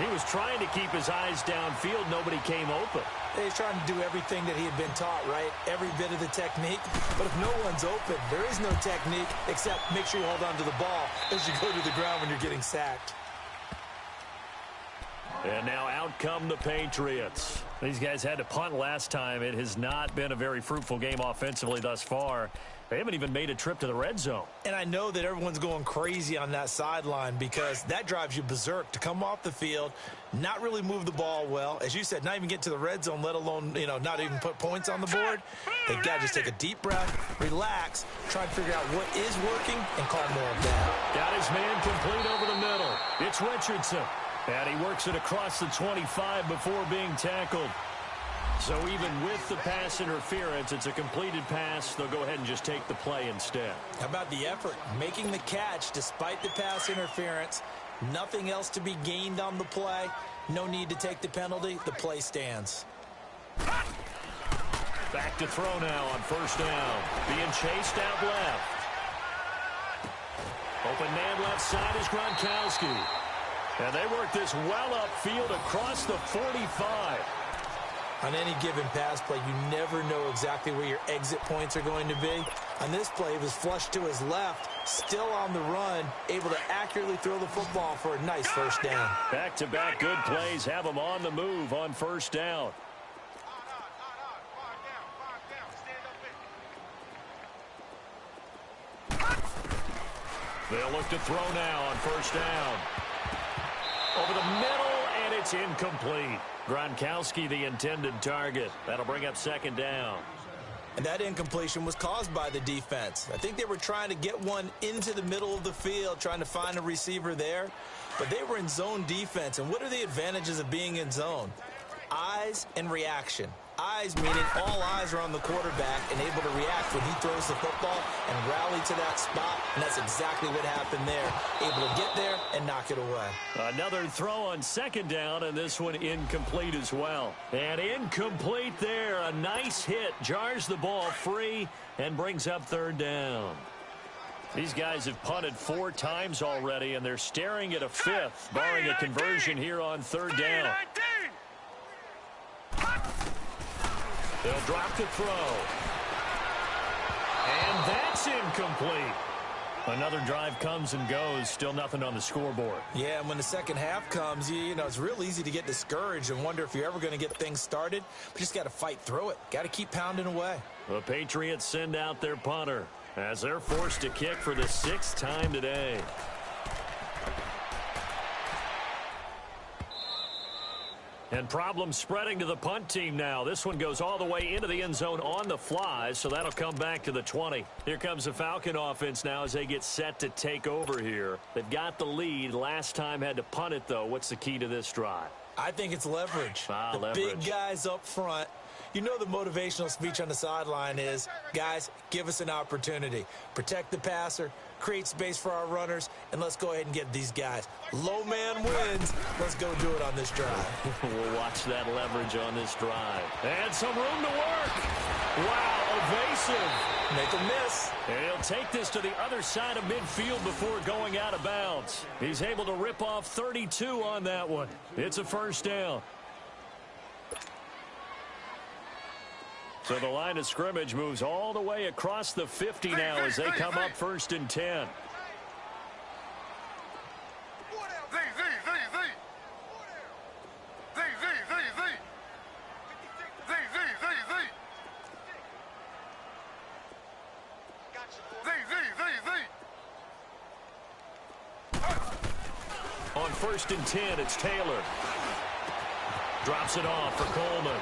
He was trying to keep his eyes downfield. Nobody came open. He's trying to do everything that he had been taught, right? Every bit of the technique. But if no one's open, there is no technique except make sure you hold on to the ball as you go to the ground when you're getting sacked. And now out come the Patriots. These guys had to punt last time. It has not been a very fruitful game offensively thus far. They haven't even made a trip to the red zone. And I know that everyone's going crazy on that sideline because that drives you berserk to come off the field, not really move the ball well. As you said, not even get to the red zone, let alone, not even put points on the board. They've got to just take a deep breath, relax, try to figure out what is working, and call more of that. Got his man complete over the middle. It's Richardson. And he works it across the 25 before being tackled. So even with the pass interference, it's a completed pass. They'll go ahead and just take the play instead. How about the effort? Making the catch despite the pass interference. Nothing else to be gained on the play. No need to take the penalty. The play stands. Back to throw now on first down. Being chased out left. Open man left side is Gronkowski. And they work this well upfield across the 45. On any given pass play, you never know exactly where your exit points are going to be. On this play, it was flushed to his left, still on the run, able to accurately throw the football for a nice first down. Back-to-back good plays have them on the move on first down. They'll look to throw now on first down. Over the middle, and it's incomplete. Gronkowski, the intended target. That'll bring up second down. And that incompletion was caused by the defense. I think they were trying to get one into the middle of the field, trying to find a receiver there. But they were in zone defense. And what are the advantages of being in zone? Eyes and reaction. Eyes meaning all eyes are on the quarterback and able to react when he throws the football and rally to that spot. And that's exactly what happened there. Able to get there and knock it away. Another throw on second down, and this one incomplete as well. And incomplete there. A nice hit. Jars the ball free and brings up third down. These guys have punted 4 times already, and they're staring at a fifth, barring a conversion here on third down. They'll drop the throw. And that's incomplete. Another drive comes and goes. Still nothing on the scoreboard. Yeah, and when the second half comes, it's real easy to get discouraged and wonder if you're ever going to get things started. But just got to fight through it. Got to keep pounding away. The Patriots send out their punter as they're forced to kick for the 6th time today. And problems spreading to the punt team now. This one goes all the way into the end zone on the fly, so that'll come back to the 20. Here comes the Falcon offense now as they get set to take over here. They've got the lead. Last time had to punt it, though. What's the key to this drive? I think it's leverage. Leverage. Big guys up front. You know the motivational speech on the sideline is, guys, give us an opportunity. Protect the passer, create space for our runners, and let's go ahead and get these guys. Low man wins. Let's go do it on this drive. We'll watch that leverage on this drive. And some room to work. Wow, evasive. Make a miss. And he'll take this to the other side of midfield before going out of bounds. He's able to rip off 32 on that one. It's a first down. So the line of scrimmage moves all the way across the 50 now as they come up 1st and 10. On 1st and 10, it's Taylor. Drops it off for Coleman.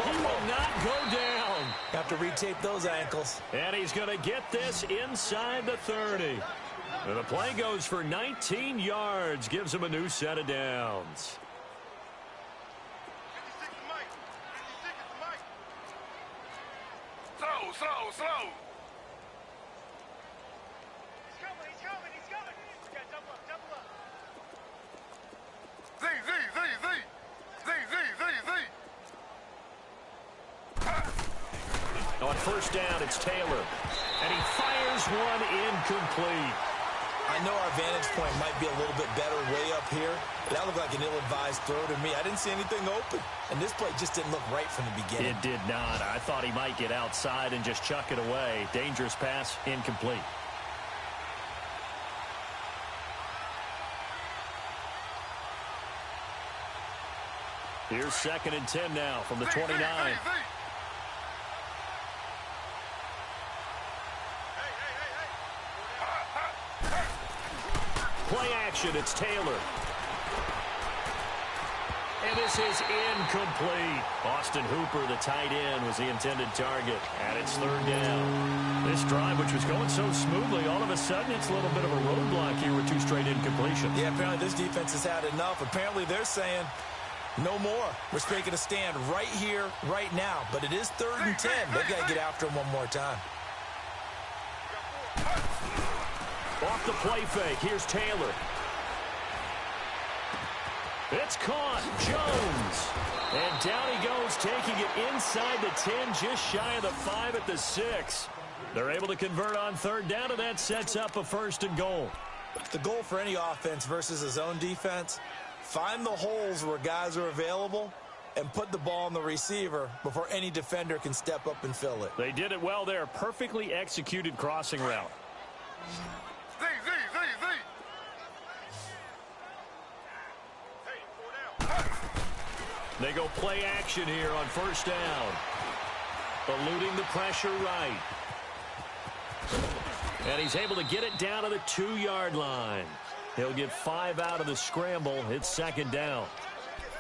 He will not go down. Have to retape those ankles. And he's going to get this inside the 30. And the play goes for 19 yards. Gives him a new set of downs. Slow. He's coming. Yeah, double up. On 1st down, it's Taylor. And he fires one incomplete. I know our vantage point might be a little bit better way up here, but that looked like an ill-advised throw to me. I didn't see anything open, and this play just didn't look right from the beginning. It did not. I thought he might get outside and just chuck it away. Dangerous pass, incomplete. Here's 2nd and 10 now from the 29. Play action, it's Taylor. And this is incomplete. Austin Hooper, the tight end, was the intended target. And it's 3rd down. This drive, which was going so smoothly, all of a sudden it's a little bit of a roadblock here with 2 straight incompletions. Yeah, apparently this defense has had enough. Apparently they're saying no more. We're making a stand right here, right now. But it is 3rd and 10. They've got to get after him one more time. Off the play fake. Here's Taylor. It's caught. Jones. And down he goes, taking it inside the 10, just shy of the 5 at the 6. They're able to convert on 3rd down, and that sets up a 1st and goal. The goal for any offense versus a zone defense, find the holes where guys are available and put the ball on the receiver before any defender can step up and fill it. They did it well there. Perfectly executed crossing route. They go play action here on 1st down. Eluding the pressure right. And he's able to get it down to the 2-yard line. He'll get 5 out of the scramble. It's 2nd down.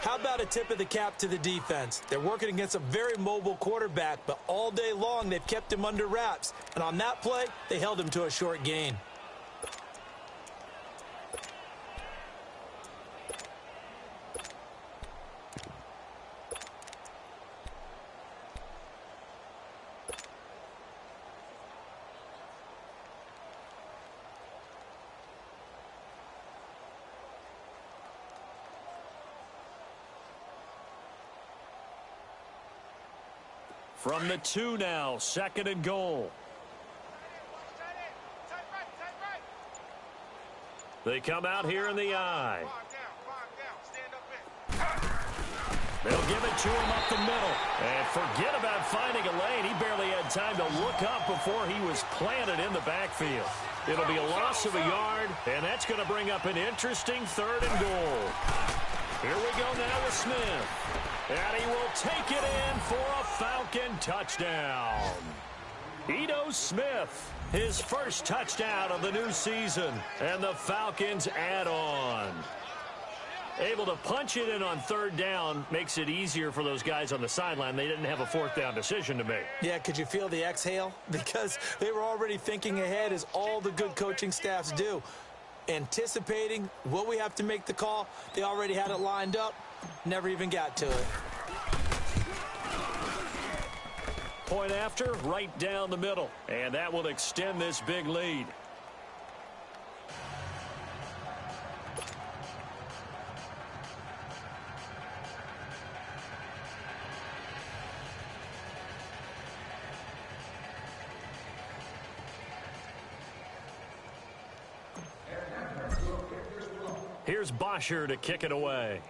How about a tip of the cap to the defense? They're working against a very mobile quarterback, but all day long they've kept him under wraps. And on that play, they held him to a short gain. From the 2 now, 2nd and goal. They come out here in the I. They'll give it to him up the middle. And forget about finding a lane. He barely had time to look up before he was planted in the backfield. It'll be a loss of a yard, and that's going to bring up an interesting 3rd and goal. Here we go now with Smith. And he will take it in for a Falcon touchdown. Ito Smith, his first touchdown of the new season. And the Falcons add on. Able to punch it in on 3rd down makes it easier for those guys on the sideline. They didn't have a 4th down decision to make. Yeah, could you feel the exhale? Because they were already thinking ahead, as all the good coaching staffs do. Anticipating, will we have to make the call? They already had it lined up. Never even got to it. Point after, right down the middle. And that will extend this big lead. Here's Bosher to kick it away.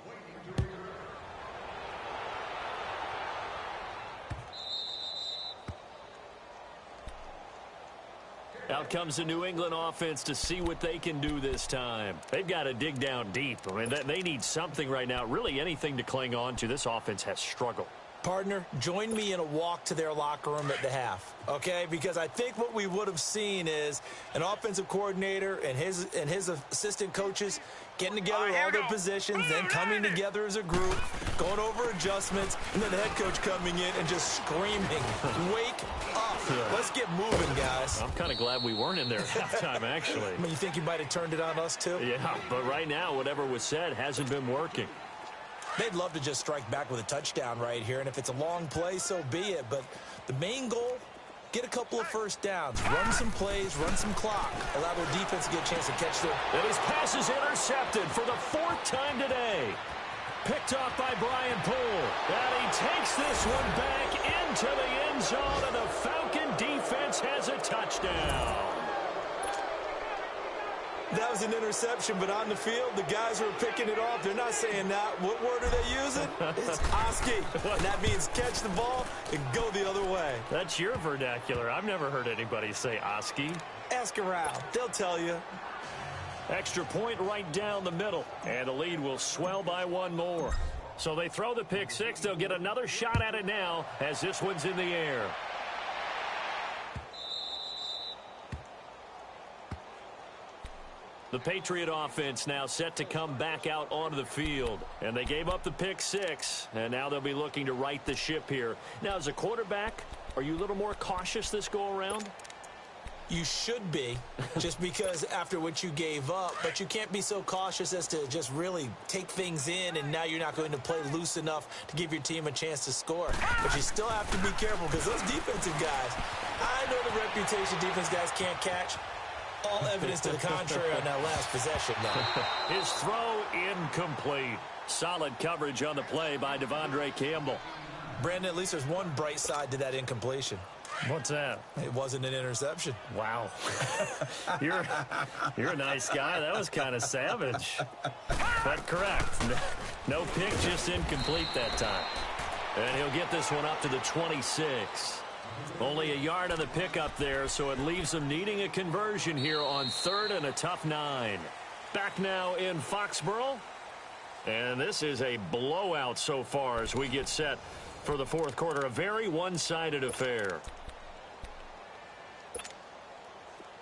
Out comes the New England offense to see what they can do this time. They've got to dig down deep. I mean, they need something right now, really anything to cling on to. This offense has struggled. Partner, join me in a walk to their locker room at the half, okay? Because I think what we would have seen is an offensive coordinator and his assistant coaches getting together all their positions, then coming together as a group, going over adjustments, and then the head coach coming in and just screaming, wake up. Yeah. Let's get moving, guys. I'm kind of glad we weren't in there at halftime, actually. I mean, you think you might have turned it on us, too? Yeah, but right now, whatever was said hasn't been working. They'd love to just strike back with a touchdown right here, and if it's a long play, so be it. But the main goal, get a couple of 1st downs, run some plays, run some clock, allow their defense to get a chance to catch their... And his pass is intercepted for the 4th time today. Picked off by Brian Poole. And he takes this one back into the end zone, and the Falcon defense has a touchdown. That was an interception, but on the field, the guys who are picking it off, they're not saying that. What word are they using? It's Oski. And that means catch the ball and go the other way. That's your vernacular. I've never heard anybody say Oski. Ask around. They'll tell you. Extra point right down the middle. And the lead will swell by 1 more. So they throw the pick six. They'll get another shot at it now as this one's in the air. The Patriot offense now set to come back out onto the field. And they gave up the pick six, and now they'll be looking to right the ship here. Now, as a quarterback, are you a little more cautious this go-around? You should be, just because after what you gave up, but you can't be so cautious as to just really take things in, and now you're not going to play loose enough to give your team a chance to score. But you still have to be careful because those defensive guys, I know the reputation defense guys can't catch. All evidence to the contrary on that last possession, though. His throw incomplete. Solid coverage on the play by Devondre Campbell. Brandon, at least there's one bright side to that incompletion. What's that? It wasn't an interception. Wow. You're a nice guy. That was kind of savage. But correct. No pick, just incomplete that time. And he'll get this one up to the 26. Only a yard on the pickup there, so it leaves them needing a conversion here on 3rd and a tough 9. Back now in Foxborough. And this is a blowout so far as we get set for the 4th quarter. A very one-sided affair.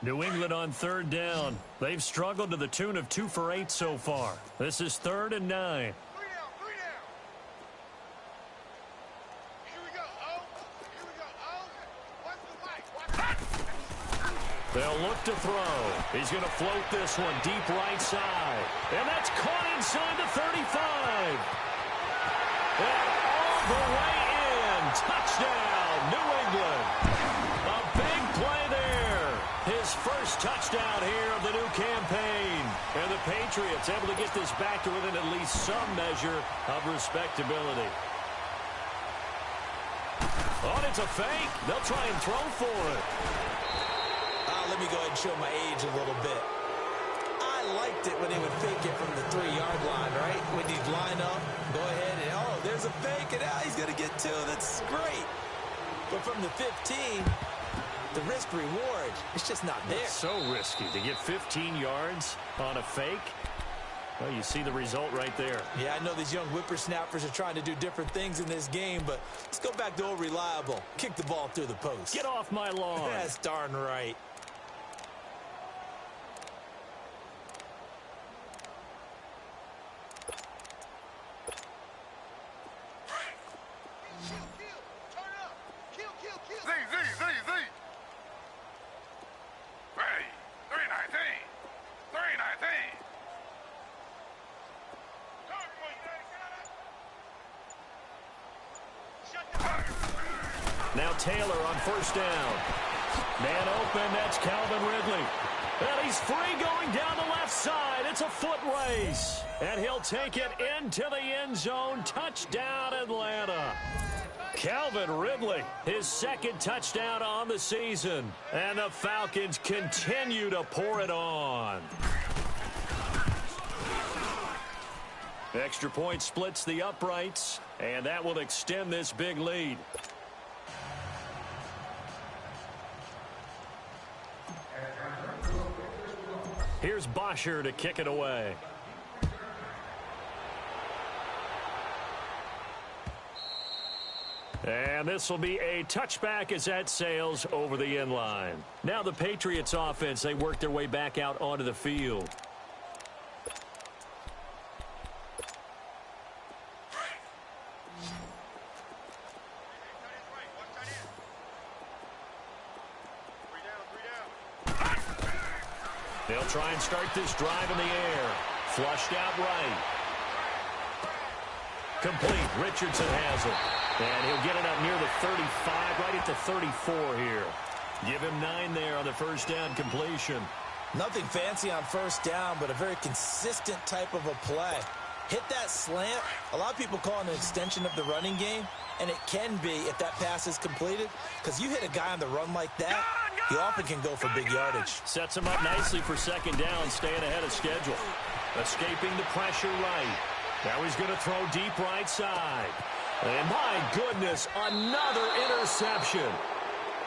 New England on 3rd down. They've struggled to the tune of 2 for 8 so far. This is 3rd and 9. 3 down, 3 down. Here we go, O. Here we go, O. Watch the mic. Watch it. They'll look to throw. He's going to float this one deep right side. And that's caught inside the 35. And all the way in. Touchdown, New England. A big play there. His first touchdown here of the new campaign. And the Patriots able to get this back to within at least some measure of respectability. Oh, it's a fake. They'll try and throw for it. Let me go ahead and show my age a little bit. I liked it when they would fake it from the 3-yard line, right? When you'd line up, go ahead and, oh, there's a fake, and now he's going to get 2. That's great. But from the 15, the risk-reward, it's just not there. It's so risky to get 15 yards on a fake. Well, you see the result right there. Yeah, I know these young whippersnappers are trying to do different things in this game, but let's go back to old reliable. Kick the ball through the post. Get off my lawn. That's darn right. Now Taylor on 1st down. Man open, that's Calvin Ridley. And he's free going down the left side. It's a foot race. And he'll take it into the end zone. Touchdown, Atlanta. Calvin Ridley, his 2nd touchdown on the season. And the Falcons continue to pour it on. Extra point splits the uprights, and that will extend this big lead. Here's Bosher to kick it away. And this will be a touchback as that sails over the end line. Now the Patriots offense, they work their way back out onto the field. They'll try and start this drive in the air. Flushed out right. Complete. Richardson has it. And he'll get it up near the 35, right at the 34 here. Give him 9 there on the 1st down completion. Nothing fancy on 1st down, but a very consistent type of a play. Hit that slant. A lot of people call it an extension of the running game, and it can be if that pass is completed, because you hit a guy on the run like that, he often can go for big yardage. Sets him up nicely for 2nd down, staying ahead of schedule. Escaping the pressure right. Now he's going to throw deep right side. And my goodness, another interception.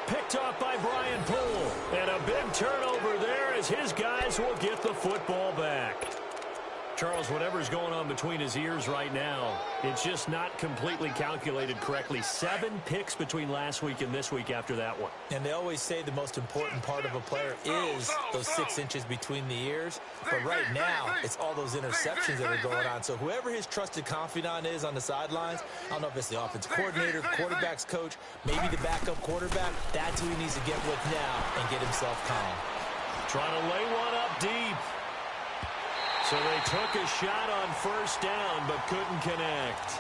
Picked off by Brian Poole. And a big turnover there as his guys will get the football back. Charles, whatever's going on between his ears right now, it's just not completely calculated correctly. 7 picks between last week and this week after that one. And they always say the most important part of a player is those 6 inches between the ears. But right now, it's all those interceptions that are going on. So whoever his trusted confidant is on the sidelines, I don't know if it's the offensive coordinator, the quarterback's coach, maybe the backup quarterback, that's who he needs to get with now and get himself calm. Trying to lay one up deep. So they took a shot on first down, but couldn't connect.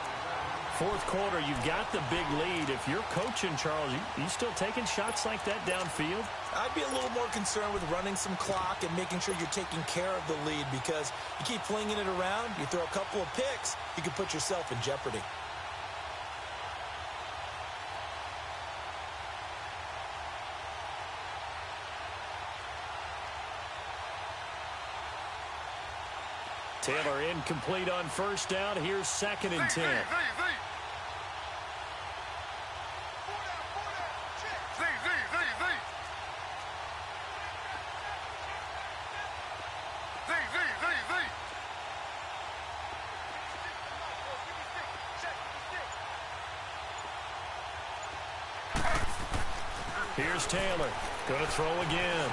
Fourth quarter, you've got the big lead. If you're coaching, Charles, you still taking shots like that downfield? I'd be a little more concerned with running some clock and making sure you're taking care of the lead, because you keep flinging it around, you throw a couple of picks, you can put yourself in jeopardy. Taylor incomplete on first down. Here's 2nd and 10. Here's Taylor. Going to throw again.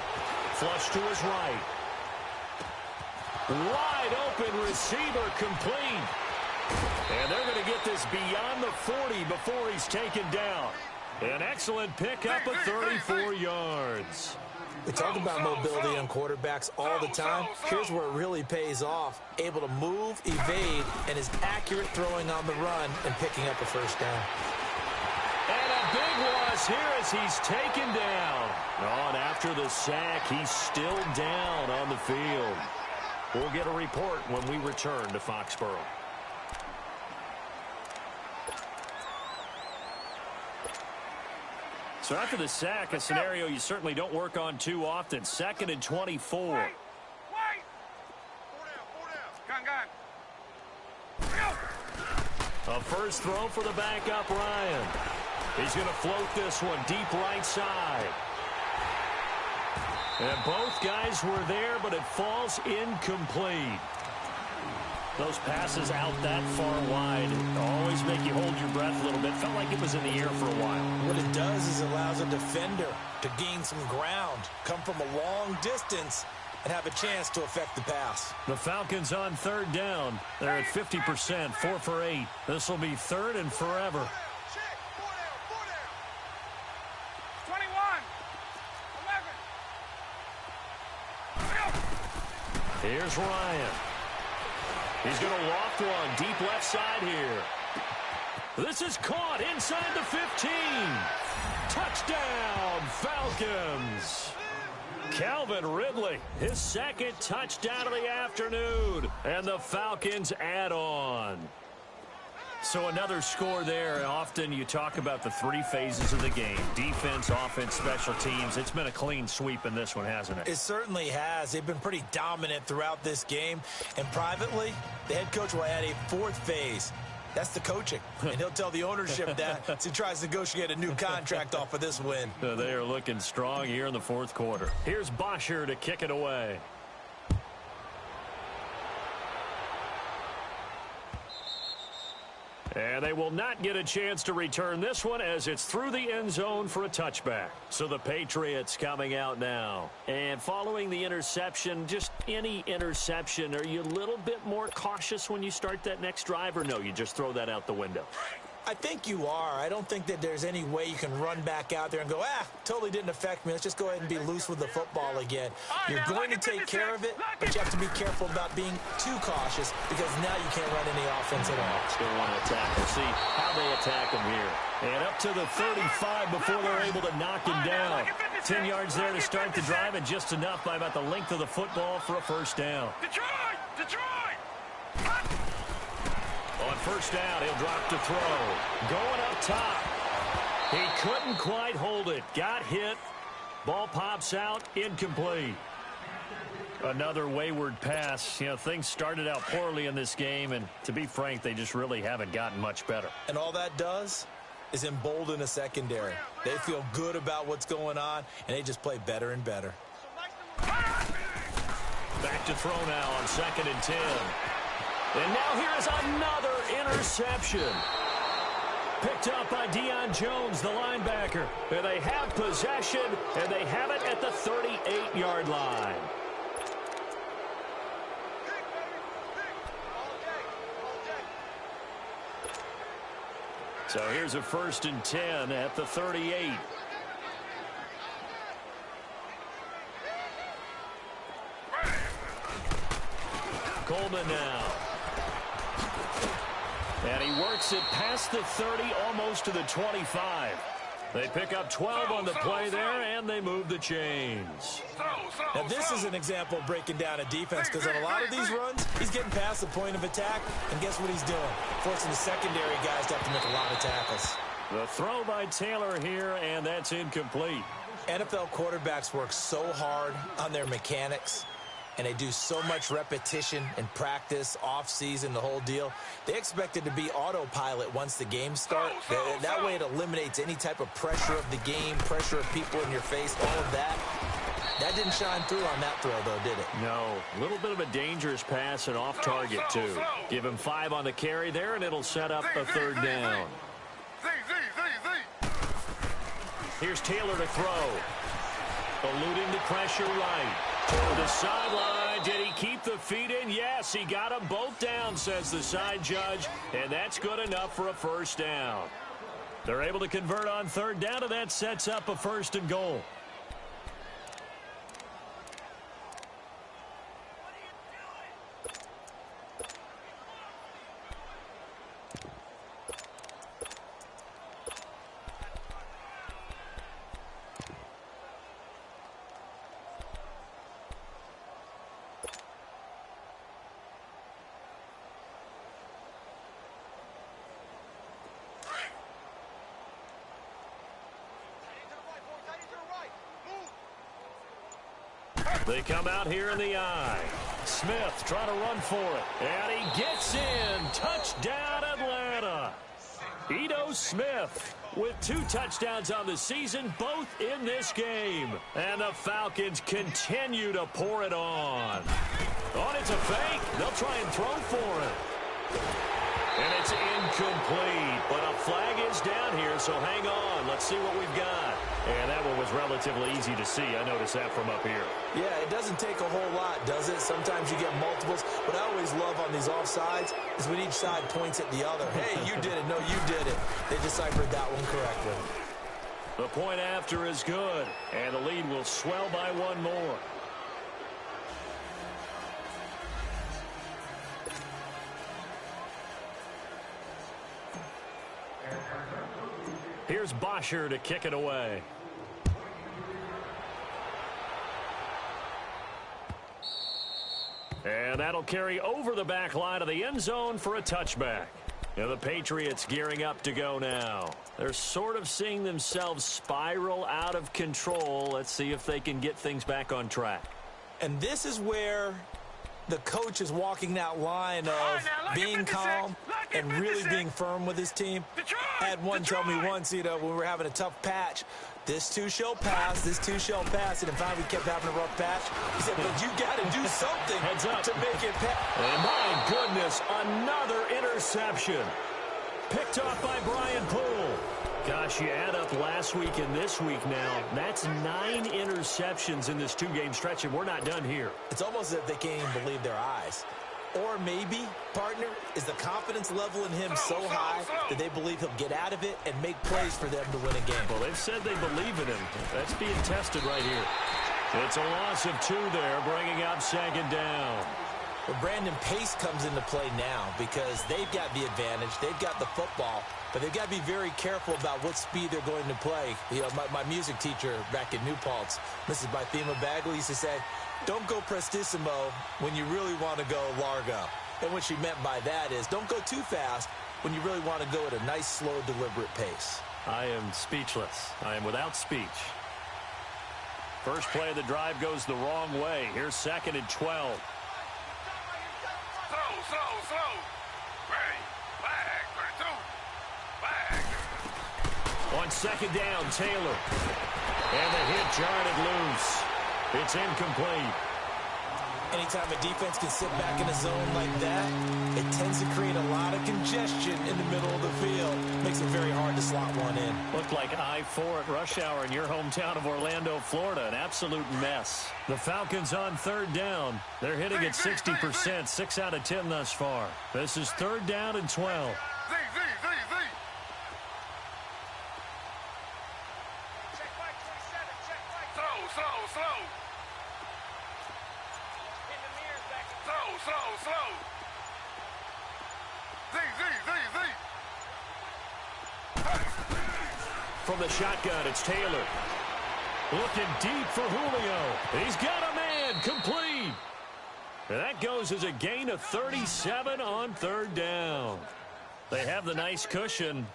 Flush to his right. Wide open receiver, complete. And they're going to get this beyond the 40 before he's taken down. An excellent pickup of 34 yards. We talk about mobility on quarterbacks all the time. Here's where it really pays off. Able to move, evade, and is accurate throwing on the run and picking up a first down. And a big loss here as he's taken down. On after the sack, he's still down on the field. We'll get a report when we return to Foxborough. So after the sack, a scenario you certainly don't work on too often. 2nd and 24. Wait. 4 down. A first throw for the backup, Ryan. He's going to float this one deep right side. And both guys were there, but it falls incomplete. Those passes out that far wide always make you hold your breath a little bit. Felt like it was in the air for a while. What it does is allows a defender to gain some ground, come from a long distance, and have a chance to affect the pass. The Falcons on 3rd down. They're at 50%, 4 for 8. This will be 3rd and forever. Check. 4 down. 21. 11. Here's Ryan. He's going to loft one deep left side here. This is caught inside the 15. Touchdown, Falcons. Calvin Ridley, his 2nd touchdown of the afternoon. And the Falcons add on. So another score there. Often you talk about the 3 phases of the game. Defense, offense, special teams. It's been a clean sweep in this one, hasn't it? It certainly has. They've been pretty dominant throughout this game. And privately, the head coach will add a 4th phase. That's the coaching. And he'll tell the ownership that as he tries to negotiate a new contract off of this win. They are looking strong here in the 4th quarter. Here's Bosher to kick it away. And they will not get a chance to return this one as it's through the end zone for a touchback. So the Patriots coming out now. And following the interception, just any interception, are you a little bit more cautious when you start that next drive, or no, you just throw that out the window? I think you are. I don't think that there's any way you can run back out there and go, totally didn't affect me. Let's just go ahead and be loose with the football again. You're going to take care of it, but you have to be careful about being too cautious because now you can't run any offense at all. Still want to attack. We'll see how they attack him here. And up to the 35 before they're able to knock him down. 10 yards there to start the drive, and just enough by about the length of the football for a first down. Detroit! On first down, he'll drop to throw. Going up top. He couldn't quite hold it. Got hit. Ball pops out. Incomplete. Another wayward pass. You know, things started out poorly in this game, and to be frank, they just really haven't gotten much better. And all that does is embolden a secondary. They feel good about what's going on, and they just play better and better. Back to throw now on 2nd and 10. And now here is another interception. Picked up by Deion Jones, the linebacker. And they have possession, and they have it at the 38-yard line. So here's a 1st and 10 at the 38. Coleman now. And he works it past the 30, almost to the 25. They pick up 12 on the play there, and they move the chains. Now, this is an example of breaking down a defense, because on a lot of these runs, he's getting past the point of attack, and guess what he's doing? Forcing the secondary guys to have to make a lot of tackles. The throw by Taylor here, and that's incomplete. NFL quarterbacks work so hard on their mechanics, and they do so much repetition and practice, off-season, the whole deal. They expect it to be autopilot once the game starts. That way it eliminates any type of pressure of the game, pressure of people in your face, all of that. That didn't shine through on that throw, though, did it? No. A little bit of a dangerous pass and off target, too. Give him 5 on the carry there, and it'll set up a 3rd down. Here's Taylor to throw. Eluding the pressure right. To the sideline. Did he keep the feet in? Yes, he got them both down, says the side judge. And that's good enough for a 1st down. They're able to convert on 3rd down, and that sets up a 1st and goal. They come out here in the eye. Smith trying to run for it. And he gets in. Touchdown, Atlanta. Ito Smith with 2 touchdowns on the season, both in this game. And the Falcons continue to pour it on. Oh, it's a fake. They'll try and throw for it. And it's incomplete. But a flag is down here, so hang on. Let's see what we've got. And that one was relatively easy to see. I noticed that from up here. Yeah, it doesn't take a whole lot, does it? Sometimes you get multiples. What I always love on these offsides is when each side points at the other. Hey, you did it. No, you did it. They deciphered that one correctly. The point after is good. And the lead will swell by 1 more. Here's Bosher to kick it away. And that'll carry over the back line of the end zone for a touchback. And the Patriots gearing up to go now. They're sort of seeing themselves spiral out of control. Let's see if they can get things back on track. And this is where the coach is walking that line of being calm and really being firm with his team. I had one tell me once, when we were having a tough patch, this too shall pass, this too shall pass, and in fact we kept having a rough patch. He said, but you got to do something to make it pass. And my goodness, another interception. Picked off by Brian Poole. Gosh, you add up last week and this week now. That's 9 interceptions in this 2-game stretch, and we're not done here. It's almost as if they can't even believe their eyes. Or maybe, partner, is the confidence level in him so high that they believe he'll get out of it and make plays for them to win a game. Well, they've said they believe in him. That's being tested right here. It's a loss of 2 there, bringing up 2nd down. Well, Brandon, pace comes into play now because they've got the advantage. They've got the football, but they've got to be very careful about what speed they're going to play. My music teacher back in New Paltz, Mrs. Bythema Bagley, used to say, don't go prestissimo when you really want to go largo. And what she meant by that is don't go too fast when you really want to go at a nice, slow, deliberate pace. I am speechless. I am without speech. First play of the drive goes the wrong way. Here's 2nd and 12. Slow. Ready. Flag. 32. Flag. On 2nd down, Taylor. And the hit jarred it loose. It's incomplete. Anytime a defense can sit back in a zone like that, it tends to create a lot of congestion in the middle of the field. Makes it very hard to slot one in. Looked like I-4 at rush hour in your hometown of Orlando, Florida. An absolute mess. The Falcons on third down. They're hitting at 60%, 6 out of 10 thus far. This is third down and 12. From the shotgun, it's Taylor. Looking deep for Julio. He's got a man, complete. And that goes as a gain of 37 on third down. They have the nice cushion.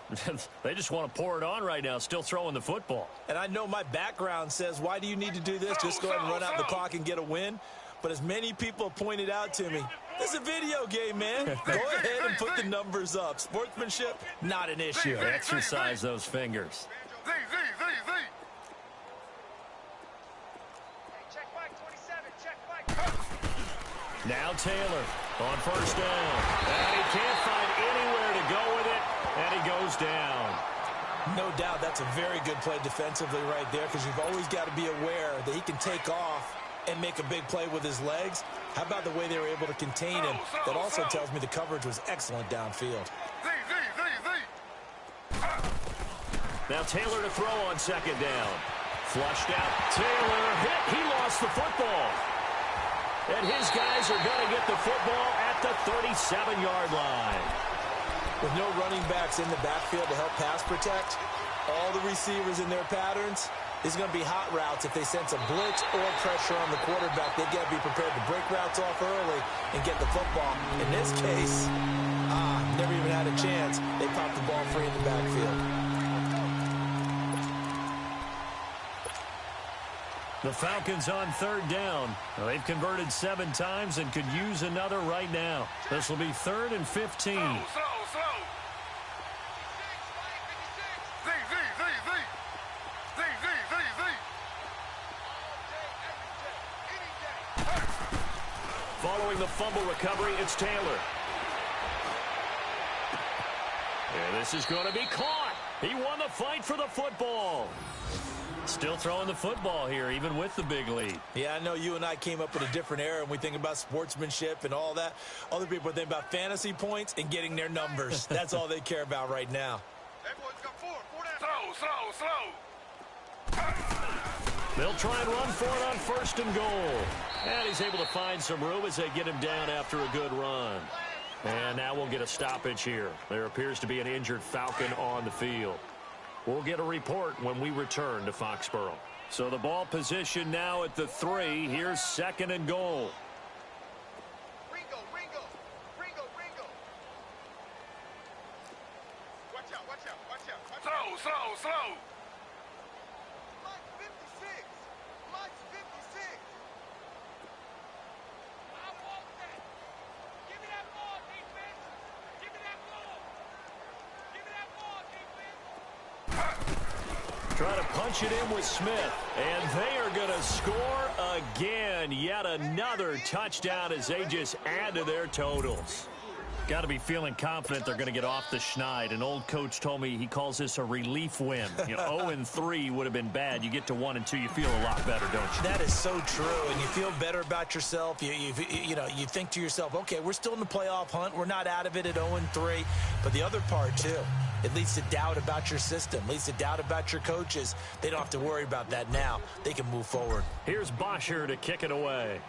They just want to pour it on right now, still throwing the football. And I know my background says, why do you need to do this? Just go ahead and run out the clock and get a win. But as many people pointed out to me, this is a video game, man. Go ahead and put the numbers up. Sportsmanship, not an issue. Exercise those fingers. Now Taylor on first down. And he can't find anywhere to go with it, and he goes down. No doubt that's a very good play defensively right there, because you've always got to be aware that he can take off and make a big play with his legs. How about the way they were able to contain him? That also tells me the coverage was excellent downfield. Now Taylor to throw on second down. Flushed out. Taylor hit. He lost the football. And his guys are going to get the football at the 37-yard line. With no running backs in the backfield to help pass protect, all the receivers in their patterns, is going to be hot routes. If they sense a blitz or pressure on the quarterback, they got to be prepared to break routes off early and get the football. In this case, never even had a chance. They popped the ball free in the backfield. The Falcons on third down. They've converted 7 times and could use another right now. This will be 3rd and 15. Following the fumble recovery, it's Taylor. And this is going to be caught. He won the fight for the football. Still throwing the football here, even with the big lead. Yeah, I know you and I came up in a different era, and we think about sportsmanship and all that. Other people think about fantasy points and getting their numbers. That's all they care about right now. They'll try and run for it on 1st and goal. And he's able to find some room as they get him down after a good run. And now we'll get a stoppage here. There appears to be an injured Falcon on the field. We'll get a report when we return to Foxborough. So the ball position now at the 3. Here's 2nd and goal. Ringo. Watch out. Slow. Mike 56. Mike's 56. I want that. Give me that ball, defense. Give me that ball. Try to punch it in with Smith. And they are going to score again. Yet another touchdown as they just add to their totals. Got to be feeling confident they're going to get off the schneid. An old coach told me he calls this a relief win. 0-3 would have been bad. You get to 1-2, you feel a lot better, don't you? That is so true, and you feel better about yourself. You think to yourself, okay, we're still in the playoff hunt. We're not out of it at 0-3. But the other part, too, it leads to doubt about your system, leads to doubt about your coaches. They don't have to worry about that now. They can move forward. Here's Bosher to kick it away.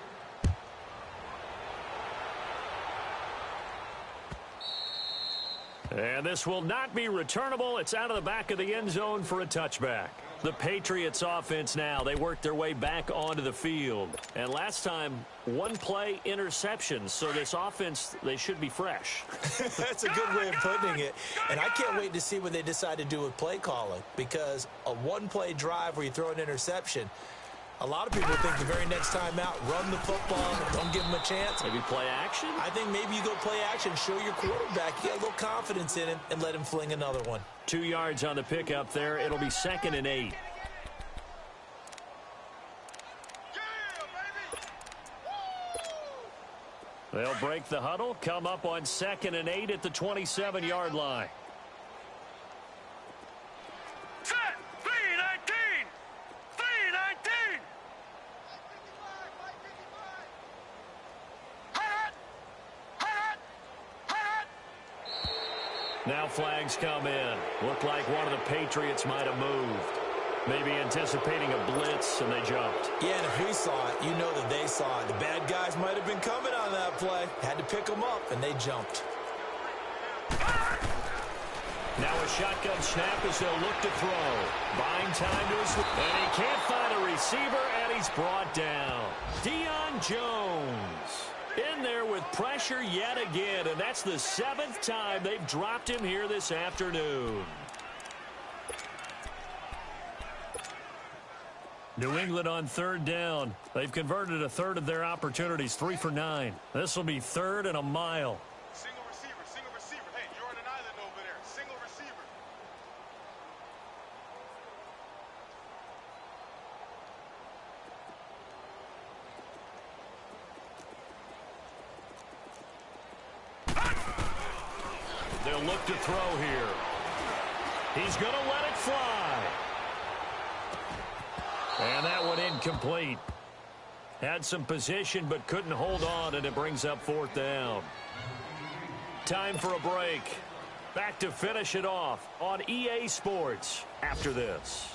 And this will not be returnable. It's out of the back of the end zone for a touchback. The Patriots offense now, they worked their way back onto the field. And last time, 1-play interceptions. So this offense, they should be fresh. That's a good way of putting it. And I can't wait to see what they decide to do with play calling. Because a 1-play drive where you throw an interception, a lot of people think the very next time out, run the football, don't give them a chance. Maybe play action? I think maybe you go play action, show your quarterback, you got a little confidence in him, and let him fling another one. 2 yards on the pickup there. It'll be 2nd and 8. They'll break the huddle, come up on 2nd and 8 at the 27-yard line. Set! 319! 319! Hot! Hot! Hot! Now flags come in. Looked like one of the Patriots might have moved. Maybe anticipating a blitz, and they jumped. Yeah, and if we saw it, you know that they saw it. The bad guys might have been coming on that play. Had to pick them up, and they jumped. Now a shotgun snap as they'll look to throw. Buying time to his... And he can't find a receiver, and he's brought down. Deion Jones in there with pressure yet again, and that's the 7th time they've dropped him here this afternoon. New England on 3rd down. They've converted a third of their opportunities, 3 for 9. This will be 3rd and a mile. Single receiver, single receiver. Hey, you're on an island over there. Single receiver. They'll look to throw here. He's going to let it fly. And that one incomplete. Had some position but couldn't hold on, and it brings up 4th down. Time for a break. Back to finish it off on EA Sports after this.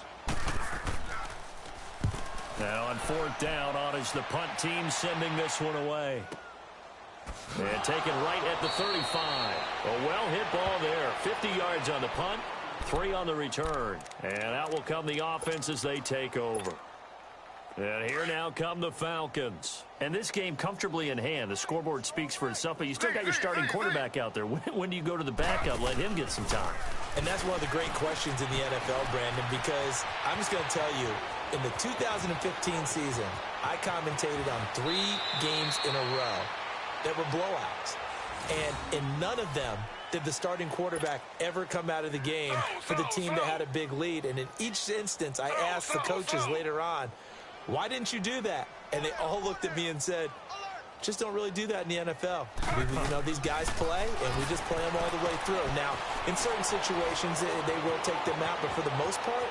Now on 4th down, on is the punt team sending this one away. And taken right at the 35. A well-hit ball there. 50 yards on the punt, 3 on the return. And out will come the offense as they take over. And here now come the Falcons. And this game comfortably in hand. The scoreboard speaks for itself, but you still got your starting quarterback out there. When do you go to the backup? Let him get some time. And that's one of the great questions in the NFL, Brandon, because I'm just going to tell you, in the 2015 season, I commentated on 3 games in a row that were blowouts. And in none of them did the starting quarterback ever come out of the game for the team that had a big lead. And in each instance, I asked the coaches later on, why didn't you do that? And they all looked at me and said, just don't really do that in the NFL. You know, these guys play, and we just play them all the way through. Now, in certain situations, they will take them out, but for the most part,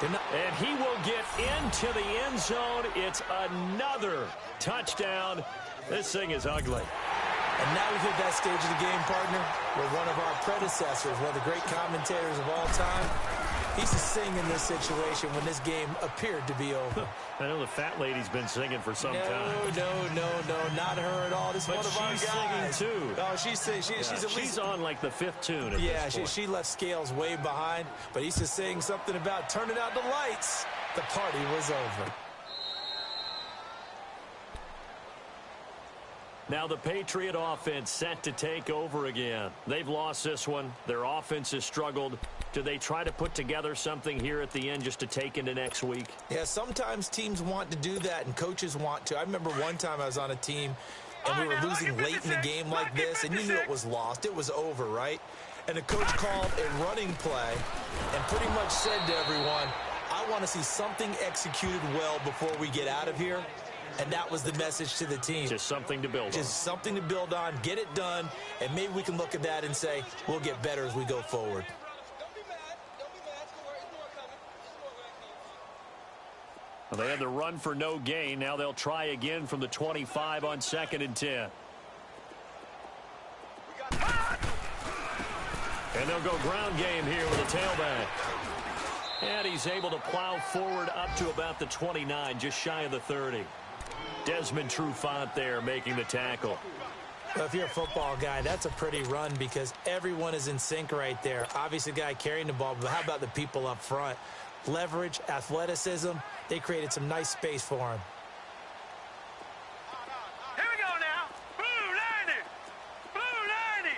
they're not. And he will get into the end zone. It's another touchdown. This thing is ugly. And now we've hit that stage of the game, partner, where one of our predecessors, one of the great commentators of all time, he used to sing in this situation when this game appeared to be over. I know the fat lady's been singing for some time. No, not her at all. This is one of our guys. She's singing too. Oh, she's on like the 5th tune at yeah, this point. she left Scales way behind, but he used to sing something about turning out the lights. The party was over. Now the Patriot offense set to take over again. They've lost this one. Their offense has struggled. Do they try to put together something here at the end just to take into next week? Yeah, sometimes teams want to do that and coaches want to. I remember one time I was on a team and we were losing late in the game like this, and you knew it was lost. It was over, right? And the coach called a running play and pretty much said to everyone, I want to see something executed well before we get out of here. And that was the message to the team. Just something to build on. Just something to build on, get it done, and maybe we can look at that and say, we'll get better as we go forward. Don't be mad. Don't be mad. It's more coming. It's more coming. Well, they had the run for no gain. Now they'll try again from the 25 on 2nd and 10. And they'll go ground game here with a tailback. And he's able to plow forward up to about the 29, just shy of the 30. Desmond Trufant there making the tackle. Well, if you're a football guy, that's a pretty run because everyone is in sync right there. Obviously, the guy carrying the ball, but how about the people up front? Leverage, athleticism, they created some nice space for him. Here we go now. Blue 90. Blue 90.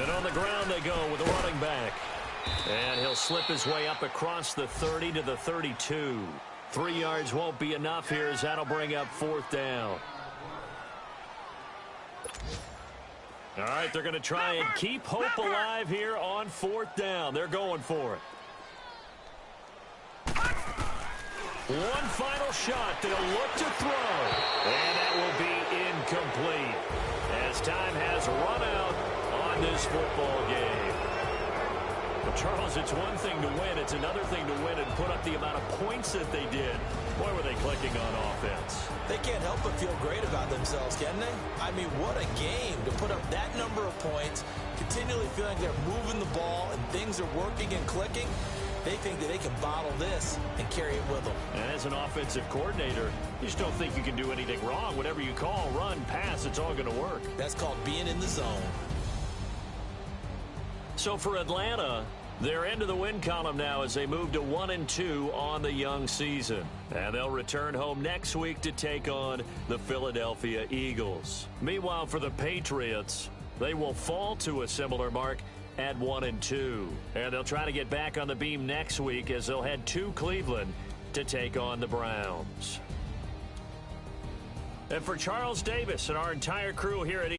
And on the ground they go with the running back. And he'll slip his way up across the 30 to the 32. 3 yards won't be enough here as that'll bring up 4th down. All right, they're going to try and keep hope alive here on 4th down. They're going for it. One final shot. They'll look to throw. And that will be incomplete as time has run out on this football game. Well, Charles, it's one thing to win. It's another thing to win and put up the amount of points that they did. Boy, were they clicking on offense. They can't help but feel great about themselves, can they? I mean, what a game to put up that number of points, continually feeling like they're moving the ball and things are working and clicking. They think that they can bottle this and carry it with them. And as an offensive coordinator, you just don't think you can do anything wrong. Whatever you call, run, pass, it's all going to work. That's called being in the zone. So for Atlanta, they're into the win column now as they move to 1-2 on the young season. And they'll return home next week to take on the Philadelphia Eagles. Meanwhile, for the Patriots, they will fall to a similar mark at 1-2. And they'll try to get back on the beam next week as they'll head to Cleveland to take on the Browns. And for Charles Davis and our entire crew here at